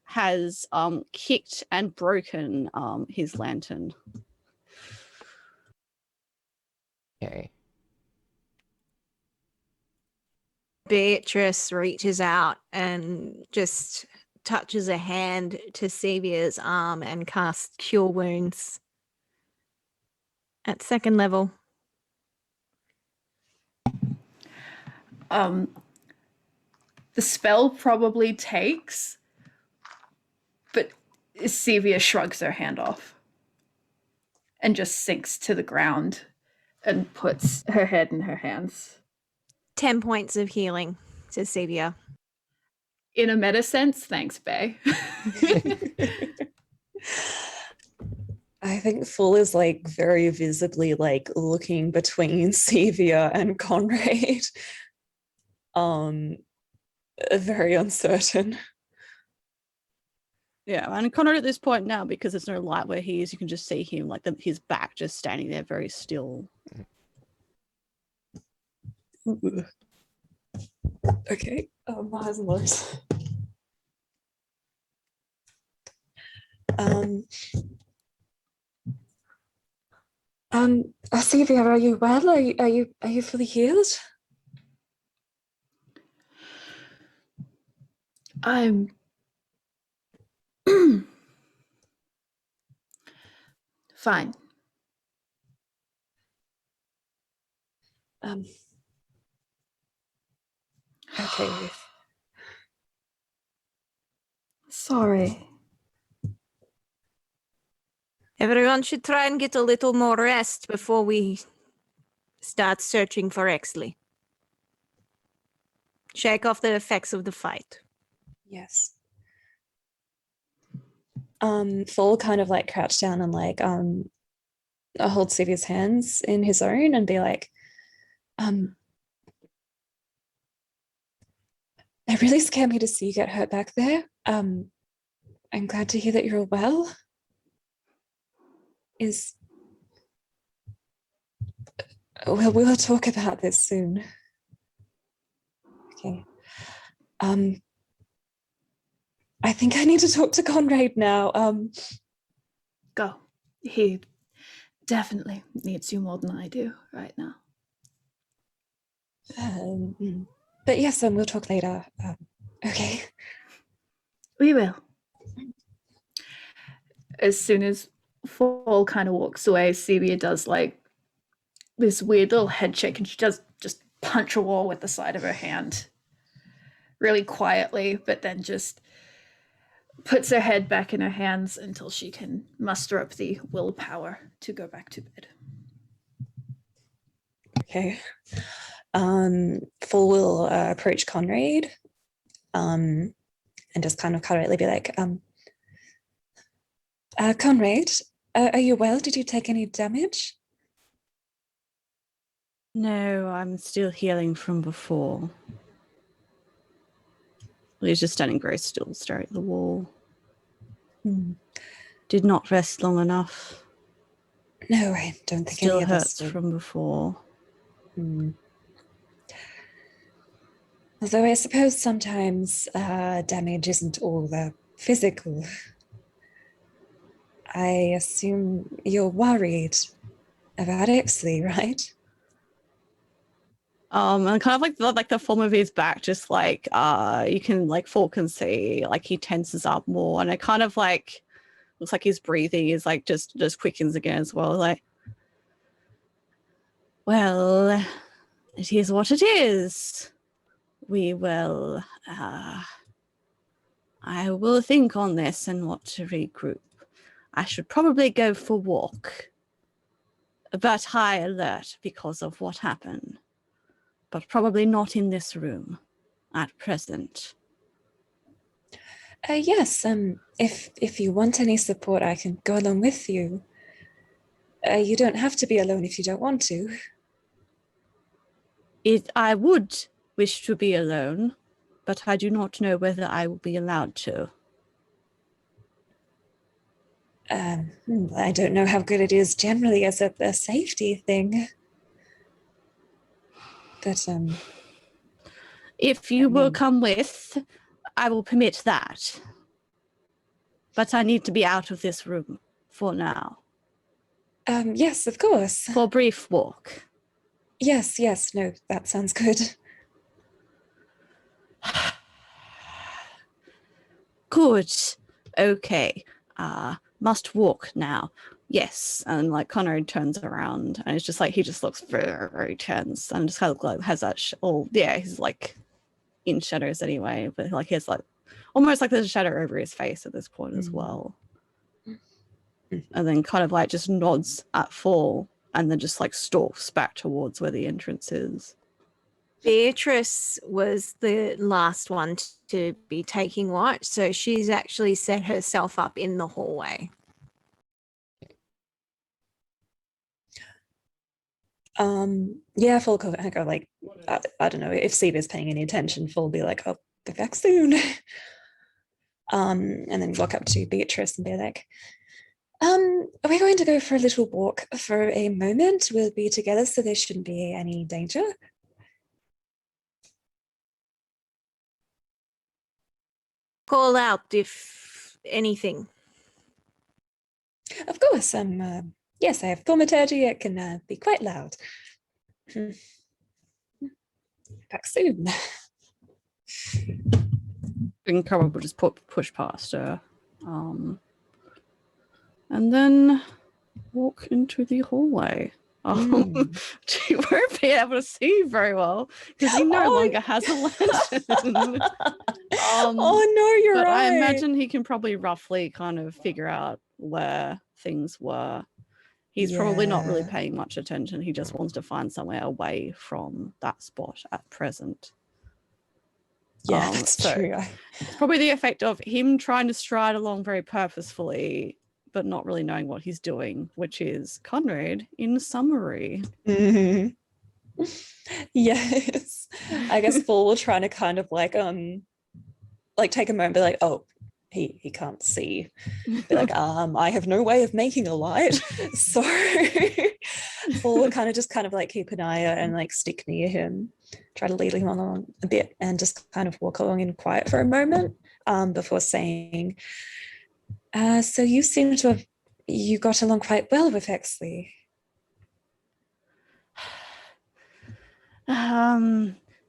has kicked and broken his lantern. Okay. Beatrice reaches out and just touches a hand to 𝗖𝗧's arm and casts Cure Wounds at 2nd level. The spell probably takes, but 𝗖𝗧 shrugs her hand off and just sinks to the ground and puts her head in her hands. 10 points of healing to 𝗖𝗧. In a meta sense, thanks, Bae. I think Full is like very visibly like looking between 𝗖𝗧 and Conrad. Very uncertain. Yeah, and Conrad at this point now, because there's no light where he is, you can just see him like his back just standing there very still. Okay, highs and lows. 𝗖𝗧, are you well? Are you fully healed? I'm fine. Okay. Sorry. Everyone should try and get a little more rest before we start searching for 𝗖𝗧. Shake off the effects of the fight. Yes. Full kind of like crouch down and like hold 𝗖𝗧's hands in his own and be like, it really scared me to see you get hurt back there. I'm glad to hear that you're well. We'll talk about this soon. Okay. I think I need to talk to Conrad now. Go. He definitely needs you more than I do right now. But yes, we'll talk later. Okay. We will. As soon as Fall kind of walks away, 𝗖𝗧 does like this weird little head shake, and she does just punch a wall with the side of her hand really quietly, but then just puts her head back in her hands until she can muster up the willpower to go back to bed. Okay. Full will approach Conrad and just kind of quietly be like, Conrad, are you well? Did you take any damage? No, I'm still healing from before. He's just standing very still, staring at the wall. Did not rest long enough. No, I don't think Still any of us hurts did. from before. Although I suppose sometimes damage isn't all physical. I assume you're worried about 𝗖𝗔𝗦𝗧, right? And kind of like the form of his back, just like you can like Fall can see, like he tenses up more, and it kind of like looks like his breathing is like just quickens again as well. Like, well, it is what it is. We will. I will think on this and what to regroup. I should probably go for a walk. But high alert because of what happened. But probably not in this room at present. Yes, if you want any support, I can go along with you. You don't have to be alone if you don't want to. I would wish to be alone, but I do not know whether I will be allowed to. I don't know how good it is generally as a safety thing. But, if you will come with, I will permit that. But I need to be out of this room for now. Yes, of course. For a brief walk. Yes, no, that sounds good. Good. Okay. Must walk now. Yes. And like Conrad turns around and it's just like he just looks very, very tense and just kind of like has that he's like in shadows anyway, but like he has like almost like there's a shadow over his face at this point as well. And then kind of like just nods at Fall and then just like stalks back towards where the entrance is. Beatrice was the last one to be taking watch, so she's actually set herself up in the hallway. Yeah, Fall go like, I don't know if Seba's paying any attention. Fall will be like, oh, be back soon. And then walk up to Beatrice and be like, are we going to go for a little walk for a moment? We'll be together, so there shouldn't be any danger. Call out if anything. Of course, yes, I have thaumaturgy. It can be quite loud. Back soon. And Carol will just push past her. And then walk into the hallway. She won't be able to see very well because he no longer has a lantern. Oh no, you're but right. I imagine he can probably roughly kind of figure out where things were. He's probably not really paying much attention. He just wants to find somewhere away from that spot at present. Yeah, that's true. It's probably the effect of him trying to stride along very purposefully, but not really knowing what he's doing, which is Conrad in summary. Mm-hmm. Yes. I guess Fall will try to kind of like take a moment, be like, oh, he can't see. Be like, I have no way of making a light. So Fall will kind of like keep an eye out and like stick near him, try to lead him along a bit and just kind of walk along in quiet for a moment before saying, so you seem to have, you got along quite well with 𝗖𝗔𝗦𝗧.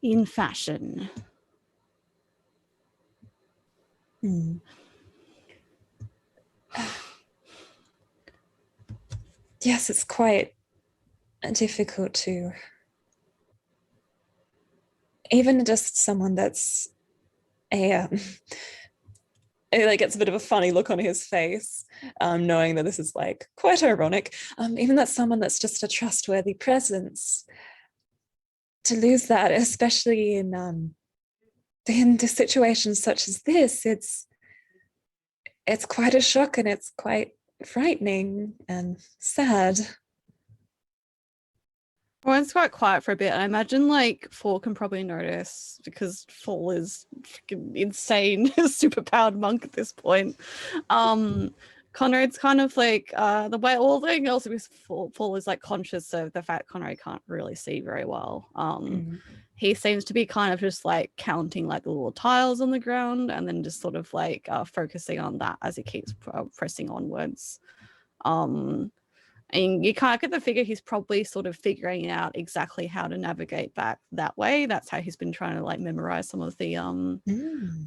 In fashion. Yes, it's quite difficult to, even just someone that's it like gets a bit of a funny look on his face, knowing that this is like quite ironic. Even that's someone that's just a trustworthy presence. To lose that, especially in the situations such as this, it's quite a shock and it's quite frightening and sad. Well, it's quite quiet for a bit. I imagine like Fall can probably notice because Fall is freaking insane, superpowered monk at this point. Conrad's kind of like the way all the thing else is Paul is like conscious of the fact Conrad can't really see very well. He seems to be kind of just like counting like the little tiles on the ground and then just sort of like focusing on that as he keeps pressing onwards. And you kind of get the figure he's probably sort of figuring out exactly how to navigate back that way. That's how he's been trying to like memorize some of the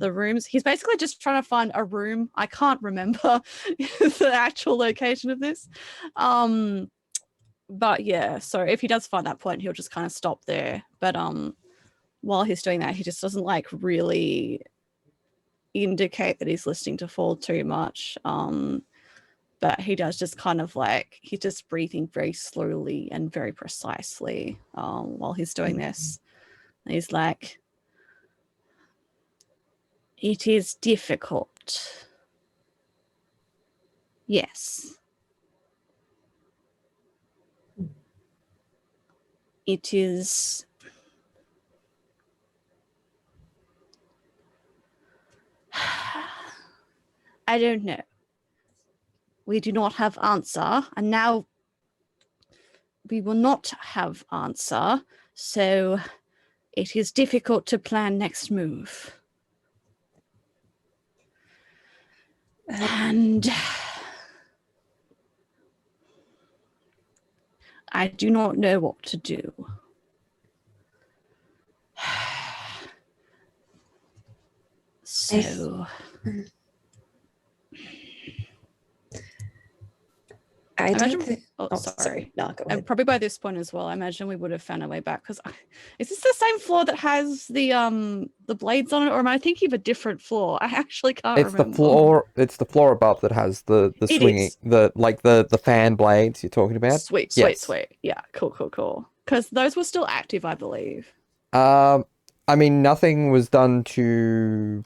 rooms. He's basically just trying to find a room. I can't remember the actual location of this. But yeah, so if he does find that point, he'll just kind of stop there. But while he's doing that, he just doesn't like really indicate that he's listening to Fall too much. But he does just kind of like, he's just breathing very slowly and very precisely while he's doing this. And he's like, it is difficult. Yes. It is... I don't know. We do not have answer, and now we will not have answer, so it is difficult to plan next move. And I do not know what to do. So... I imagine, don't think... oh, sorry. No, go ahead. And probably by this point as well, I imagine we would have found our way back. Because is this the same floor that has the blades on it, or am I thinking of a different floor? I actually can't remember. It's the floor above that has the swinging, the fan blades you're talking about. Sweet. Yeah, cool. Because those were still active, I believe. I mean, nothing was done to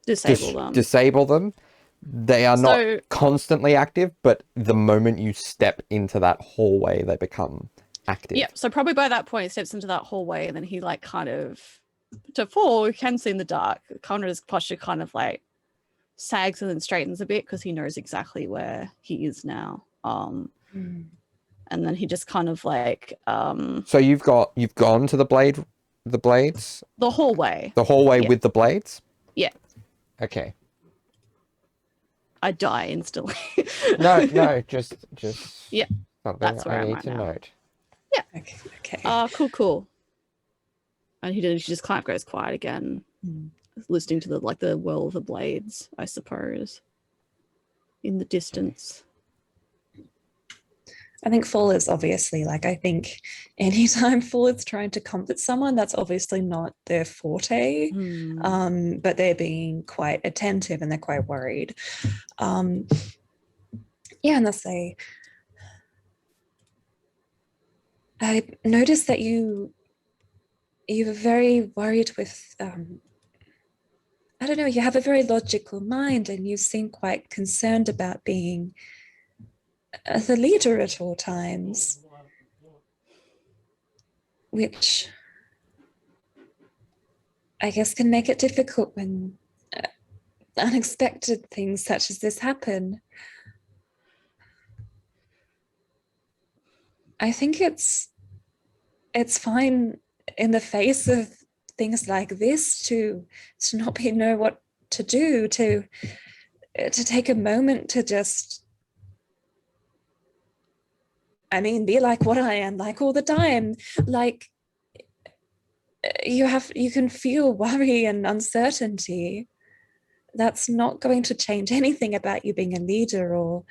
disable them. They are not constantly active, but the moment you step into that hallway, they become active. Yeah, so probably by that point, he steps into that hallway, and then he like kind of, to Fall, he can see in the dark. Conrad's posture kind of like sags and then straightens a bit because he knows exactly where he is now. And then he just kind of like. So you've gone to the blades. The hallway. The hallway with the blades. Yeah. Okay. I die instantly. No, just yeah. Something that's where I I'm need at to now. note. Yeah. Okay. Cool. And he just kind of goes quiet again, listening to the whirl of the blades, I suppose, in the distance. I think Fall is obviously I think anytime Fall is trying to comfort someone, that's obviously not their forte. But they're being quite attentive and they're quite worried. And they'll say, I noticed that you were very worried with, I don't know, you have a very logical mind and you seem quite concerned about being the leader at all times, which I guess can make it difficult when unexpected things such as this happen. I think it's fine in the face of things like this to not know what to do, to take a moment to just, be like what I am like all the time. Like you can feel worry and uncertainty. That's not going to change anything about you being a leader, or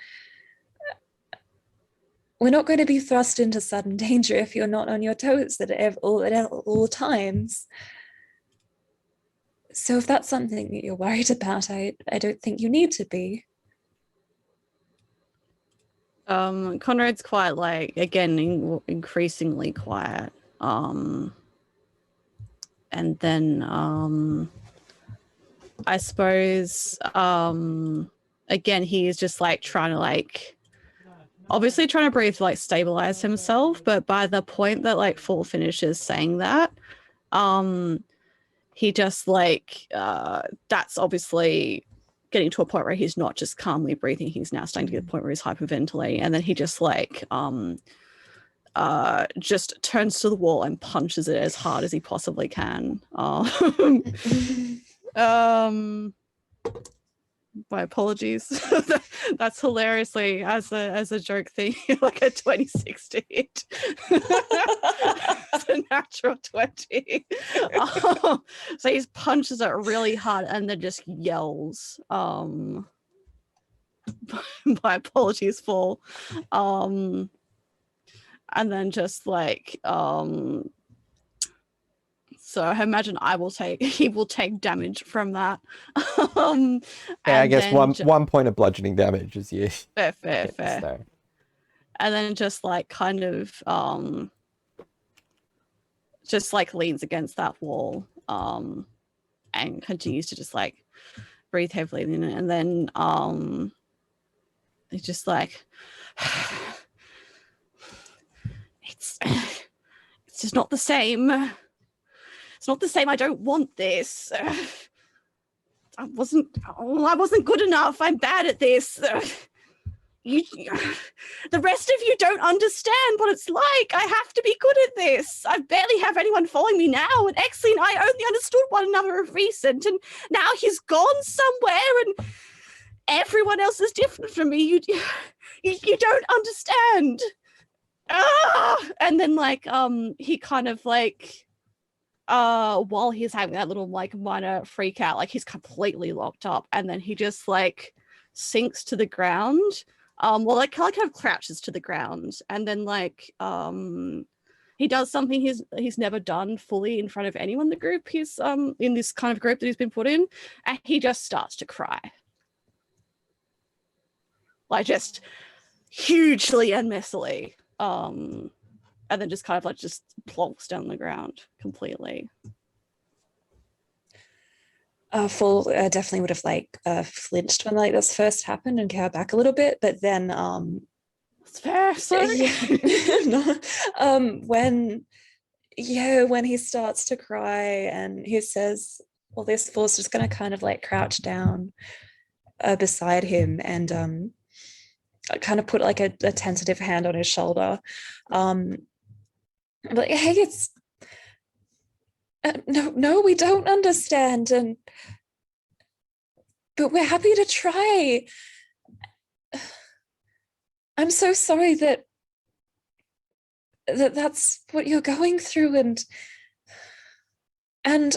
we're not going to be thrust into sudden danger if you're not on your toes at all times. So if that's something that you're worried about, I don't think you need to be. Conrad's quite increasingly quiet. And then I suppose again he is just trying to obviously trying to breathe stabilize himself, but by the point that Fall finishes saying that, he just that's obviously getting to a point where he's not just calmly breathing, he's now starting to get to the point where he's hyperventilating, and then he just like just turns to the wall and punches it as hard as he possibly can. My apologies. That's hilariously as a joke thing, like a 26 to hit. It's a natural 20. So he punches it really hard and then just yells. My apologies for. And then just like so I imagine he will take damage from that. Yeah, I guess one point of bludgeoning damage is you. Fair. So. And then just like kind of just like leans against that wall and continues to just like breathe heavily in it. And then he's just like it's just not the same. It's not the same. I don't want this. I wasn't good enough. I'm bad at this. The rest of you don't understand what it's like. I have to be good at this. I barely have anyone following me now, and Exley and I only understood one another of recent, and now he's gone somewhere, and everyone else is different from me. You don't understand. And then like he kind of like while he's having that little like minor freak out, like he's completely locked up, and then he just like sinks to the ground, like kind of crouches to the ground, and then like he does something he's never done fully in front of anyone in the group. He's in this kind of group that he's been put in, and he just starts to cry, like just hugely and messily, and then just kind of like just plonks down the ground completely. Full definitely would have like flinched when like this first happened and cowered back a little bit, but then That's fair, sorry. when he starts to cry and he says, well, this fool's just going to kind of like crouch down beside him and kind of put like a tentative hand on his shoulder. Like, hey, it's no, we don't understand, but we're happy to try. I'm so sorry that's what you're going through, and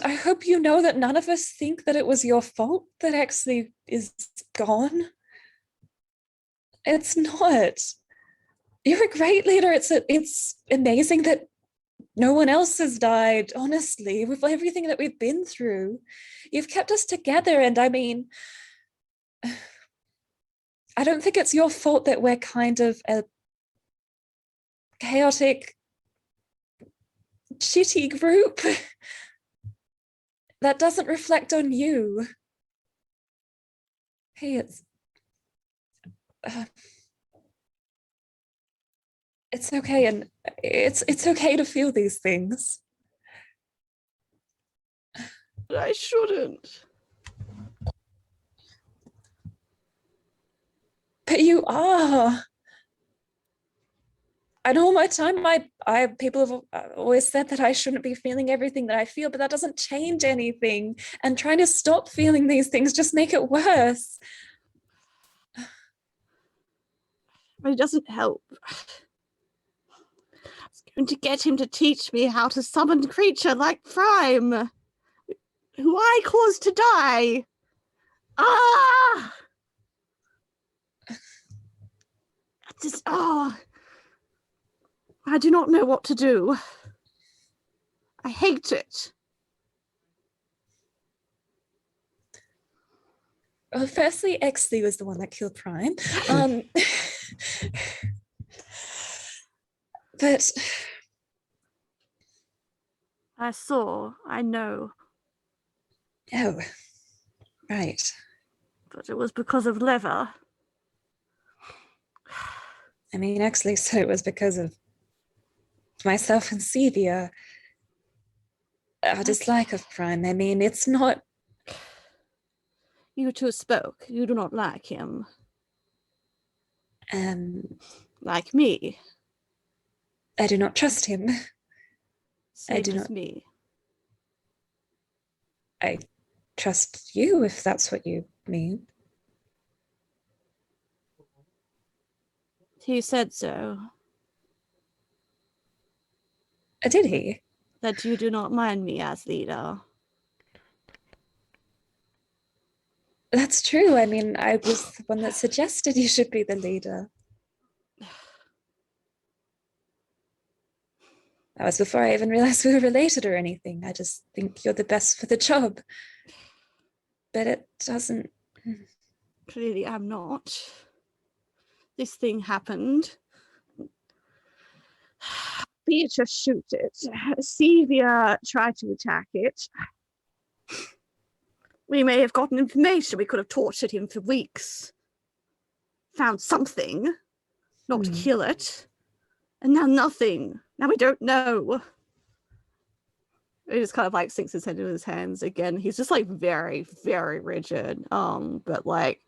I hope you know that none of us think that it was your fault that Exley is gone. It's not. You're a great leader. It's amazing that no one else has died, honestly, with everything that we've been through. You've kept us together, and I mean, I don't think it's your fault that we're kind of a chaotic, shitty group. That doesn't reflect on you. Hey, it's okay, and it's okay to feel these things. I shouldn't. But you are. And all my time, people have always said that I shouldn't be feeling everything that I feel, but that doesn't change anything. And trying to stop feeling these things just make it worse. But it doesn't help. I was going to get him to teach me how to summon a creature like Prime, who I caused to die. I do not know what to do. I hate it. Well, firstly, Exley was the one that killed Prime. But I know. Oh, right. But it was because of Lever. I mean, Exley said it was because of myself and Sevia. Our dislike of Prime. I mean, it's not. You two spoke. You do not like him. Like me. I do not trust him. Same do as not- me. I trust you, if that's what you mean. He said so. Did he? That you do not mind me as leader. That's true. I mean, I was the one that suggested you should be the leader. That was before I even realized we were related or anything. I just think you're the best for the job. But it doesn't... Clearly I'm not. This thing happened. Beatrice shoot it. Sevia tried to attack it. We may have gotten information. We could have tortured him for weeks. Found something. Not to kill it. And now nothing. Now we don't know. He just kind of like sinks his head into his hands again. He's just like very, very rigid. But like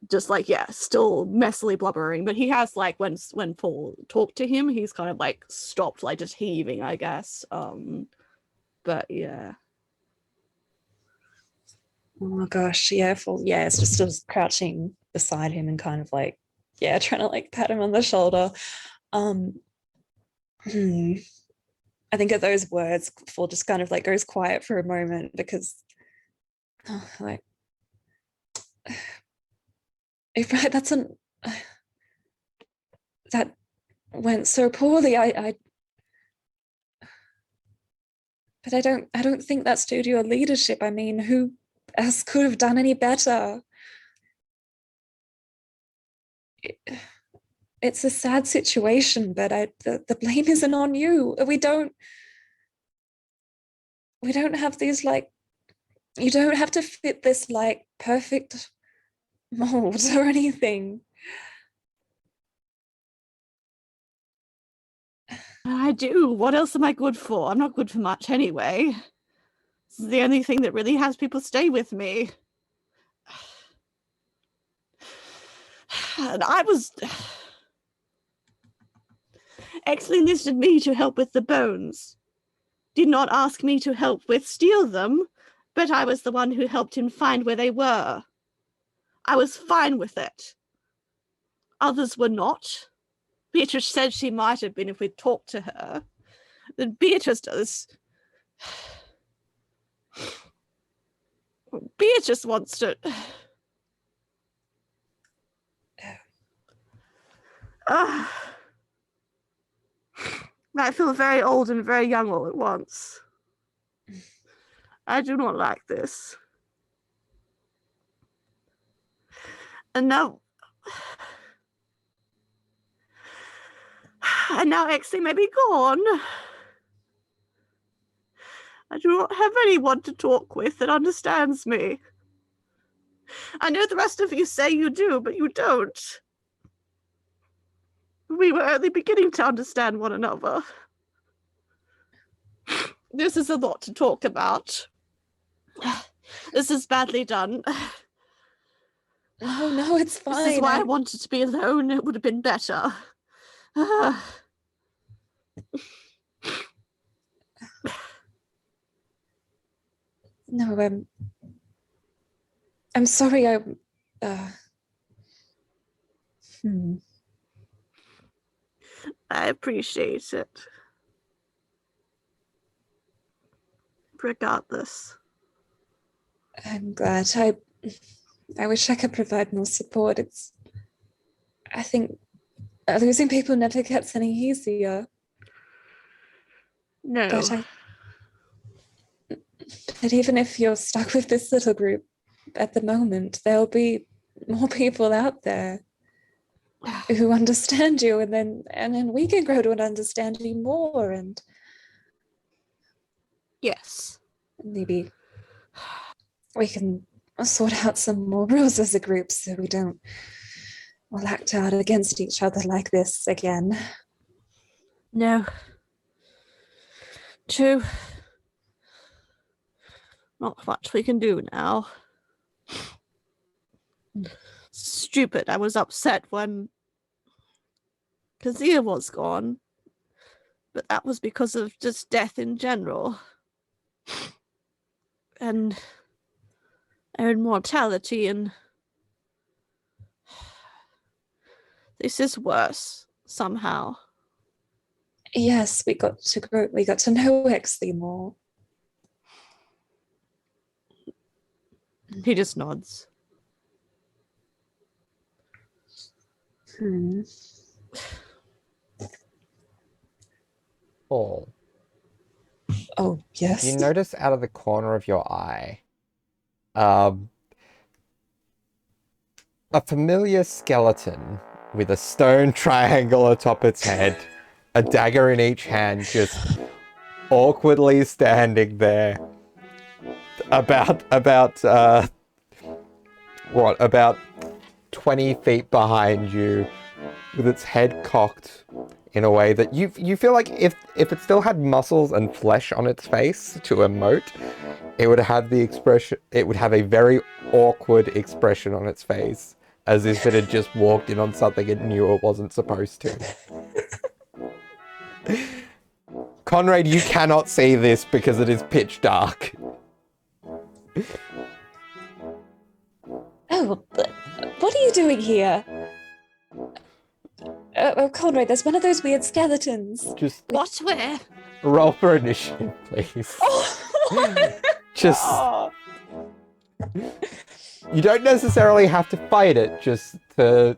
just like, yeah, still messily blubbering. But he has like when Paul talked to him, he's kind of like stopped, like just heaving, I guess. But yeah. Oh gosh, yeah, it's just sort of crouching beside him and kind of like, yeah, trying to like pat him on the shoulder. I think at those words, Paul just kind of like goes quiet for a moment because, like, if right, that went so poorly. But I don't think that's due to your leadership. I mean, who else could have done any better? It's a sad situation, but the blame isn't on you. We don't have these like, you don't have to fit this like perfect mold or anything. I do. What else am I good for? I'm not good for much anyway. This is the only thing that really has people stay with me. And I was... Exley enlisted me to help with the bones. Did not ask me to help with steal them, but I was the one who helped him find where they were. I was fine with it. Others were not. Beatrice said she might have been if we'd talked to her. Then Beatrice does. Beatrice wants to... I feel very old and very young all at once. I do not like this. And now Exley may be gone. I do not have anyone to talk with that understands me. I know the rest of you say you do, but you don't. We were only beginning to understand one another. This is a lot to talk about. This is badly done. No, it's fine. This is why I wanted to be alone. It would have been better. No, I'm sorry. I appreciate it. Regardless. I'm glad. I wish I could provide more support. I think losing people never gets any easier. No. But even if you're stuck with this little group at the moment, there'll be more people out there who understand you, and then we can grow to understand you more, and yes, maybe we can sort out some more rules as a group so we don't all act out against each other like this again. No. True. Not much we can do now. Stupid. I was upset when Kazia was gone. But that was because of just death in general. And her immortality, and this is worse somehow. Yes, we got to know Exley more. He just nods. Paul, Oh, yes. you notice out of the corner of your eye, a familiar skeleton with a stone triangle atop its head, a dagger in each hand, just awkwardly standing there, about 20 feet behind you, with its head cocked in a way that you feel like if it still had muscles and flesh on its face to emote, it would have a very awkward expression on its face, as if it had just walked in on something it knew it wasn't supposed to. Conrad, you cannot see this because it is pitch dark. Oh, but what are you doing here? Conrad, there's one of those weird skeletons. Just What? Where? roll for initiative, please. Just... You don't necessarily have to fight it, just to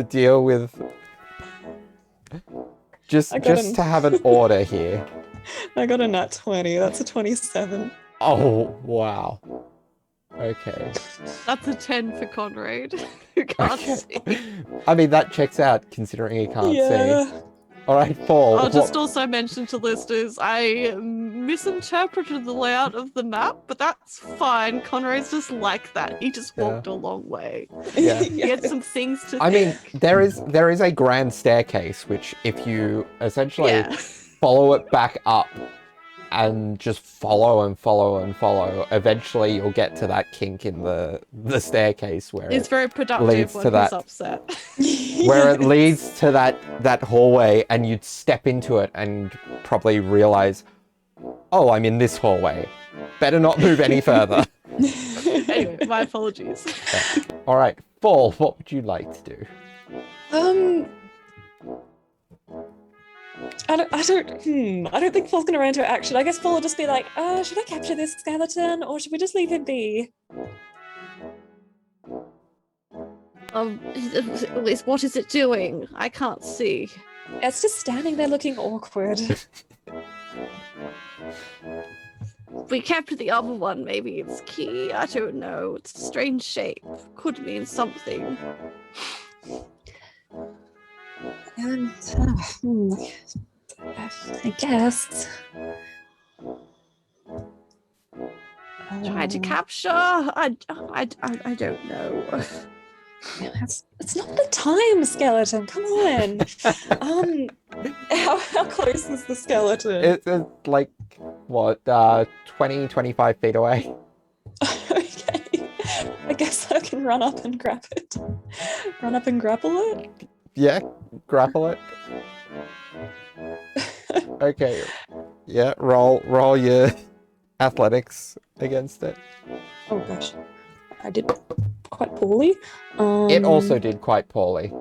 deal with... Just to have an order here. I got a nat 20. That's a 27. Oh, wow. Okay. That's a 10 for Conrad, who can't see. I mean, that checks out, considering he can't see. Alright, Paul. I'll just also mention to listeners, I misinterpreted the layout of the map, but that's fine. Conrad's just like that. He just walked a long way. Yeah. He had some things to I mean, there is a grand staircase, which if you essentially Yeah. follow it back up and just follow and follow and follow, eventually you'll get to that kink in the staircase where It's it very productive leads when to that. he's upset. where it leads to that hallway, and you'd step into it and probably realize, oh, I'm in this hallway. Better not move any further. Anyway, my apologies. All right, Paul, what would you like to do? I don't think Paul's gonna run into action. I guess Paul will just be like, should I capture this skeleton or should we just leave him be? What is it doing? I can't see. It's just standing there looking awkward. We captured the other one, maybe it's key. I don't know. It's a strange shape. Could mean something. And I guess. Try to capture. I don't know. It's not the time, skeleton. Come on. How close is the skeleton? It's like, what, 20, 25 feet away? Okay. I guess I can run up and grab it. Run up and grapple it? Yeah, grapple it. Okay. Yeah, roll your athletics against it. Oh gosh. I did quite poorly. It also did quite poorly.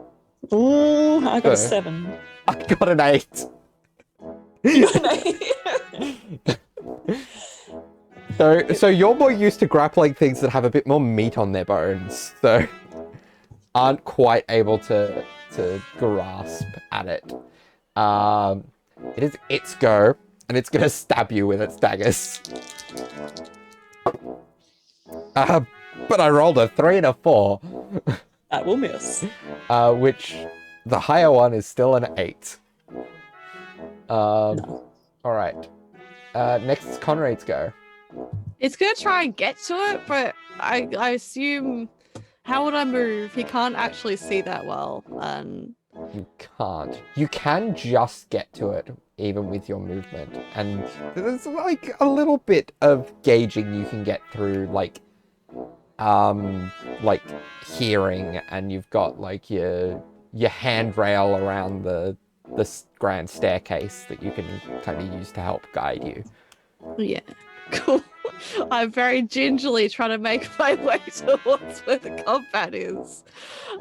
Ooh, I got a So- 7. I got an 8. You got an 8? So you're more used to grappling things that have a bit more meat on their bones, so aren't quite able to grasp at it. It is its go, and it's gonna stab you with its daggers. But I rolled a 3 and a 4, That will miss. which the higher one is still an 8. No. All right. Next is Conrad's go. It's gonna try and get to it, but I assume, how would I move? He can't actually see that well, and You can't. You can just get to it, even with your movement. And there's like a little bit of gauging you can get through, like like hearing, and you've got like your handrail around the grand staircase that you can kind of use to help guide you. Yeah. Cool. I'm very gingerly trying to make my way towards where the combat is.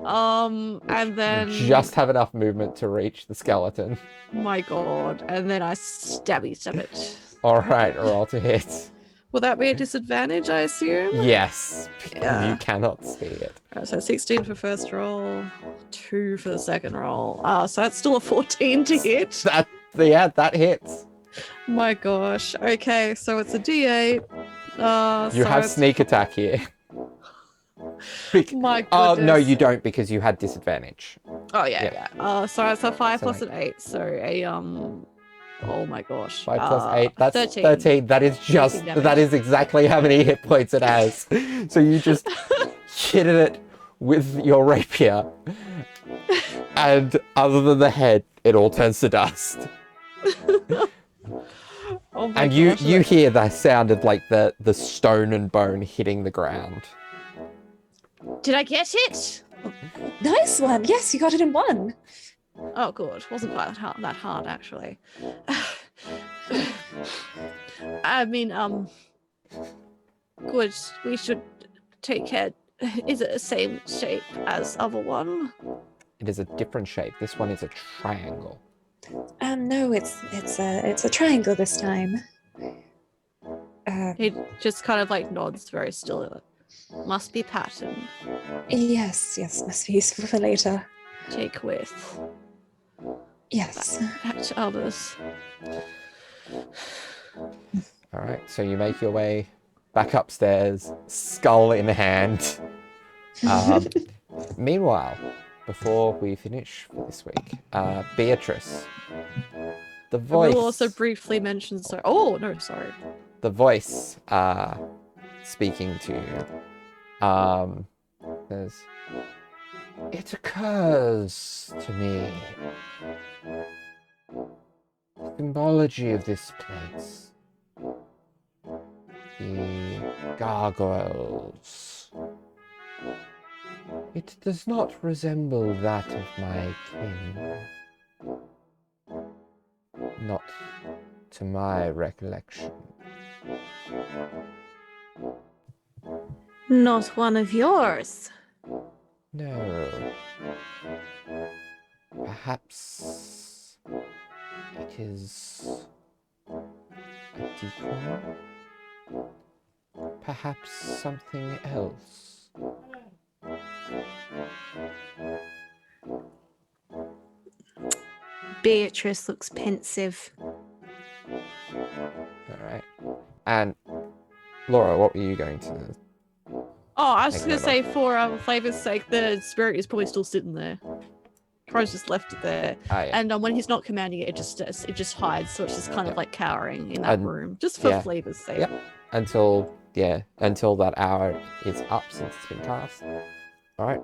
And then You just have enough movement to reach the skeleton. my god. And then I stab it. All right, roll to hit. Will that be a disadvantage, I assume? Yes, because Yeah. you cannot see it. Alright, so 16 for first roll, 2 for the second roll. So that's still a 14 to hit. That hits. My gosh. Okay, so it's a D8. You so have it's- sneak attack here. My goodness. Oh no, you don't, because you had disadvantage. Oh yeah. So it's a 5 So plus like- an 8. So a Oh my gosh. 5 plus 8, that's 13. 13. That is just, 13 damage. that is exactly how many hit points it has. So you just hit it with your rapier, and other than the head, it all turns to dust. Oh my And gosh. you hear the sound of like the stone and bone hitting the ground. Did I get it? Nice one. Yes, you got it in one. Oh, good. Wasn't quite that hard, actually. I mean, good. We should take care. Is it the same shape as other one? It is a different shape. This one is a triangle. No, it's a triangle this time. He just kind of like nods very still. Must be patterned. Yes, must be useful for later. Take with. Yes. Back to others. All right, so you make your way back upstairs, skull in hand. Meanwhile, before we finish for this week, Beatrice, the I voice, will also briefly mention. So, oh no, sorry. the voice, speaking to you, says, "It occurs to me, the symbology of this place, the gargoyles. It does not resemble that of my kin. Not to my recollection." Not one of yours. No. Perhaps it is a decoy? Perhaps something else? Beatrice looks pensive. Alright. And Laura, what were you going to... Oh, I was just Take gonna say, that for flavor's sake, the spirit is probably still sitting there. Crows just left it there, Ah, yeah. and when he's not commanding it, it just hides, so it's just kind of like cowering in that And- room, just for yeah. flavor's sake. Yep. Until that hour is up since it's been cast. Alright.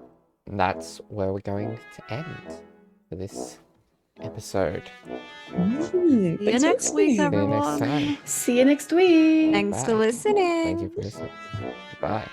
And that's where we're going to end for this episode. See you next week, See you next everyone. time. See you next week. Thanks for Bye. listening. Thank you for listening. Goodbye.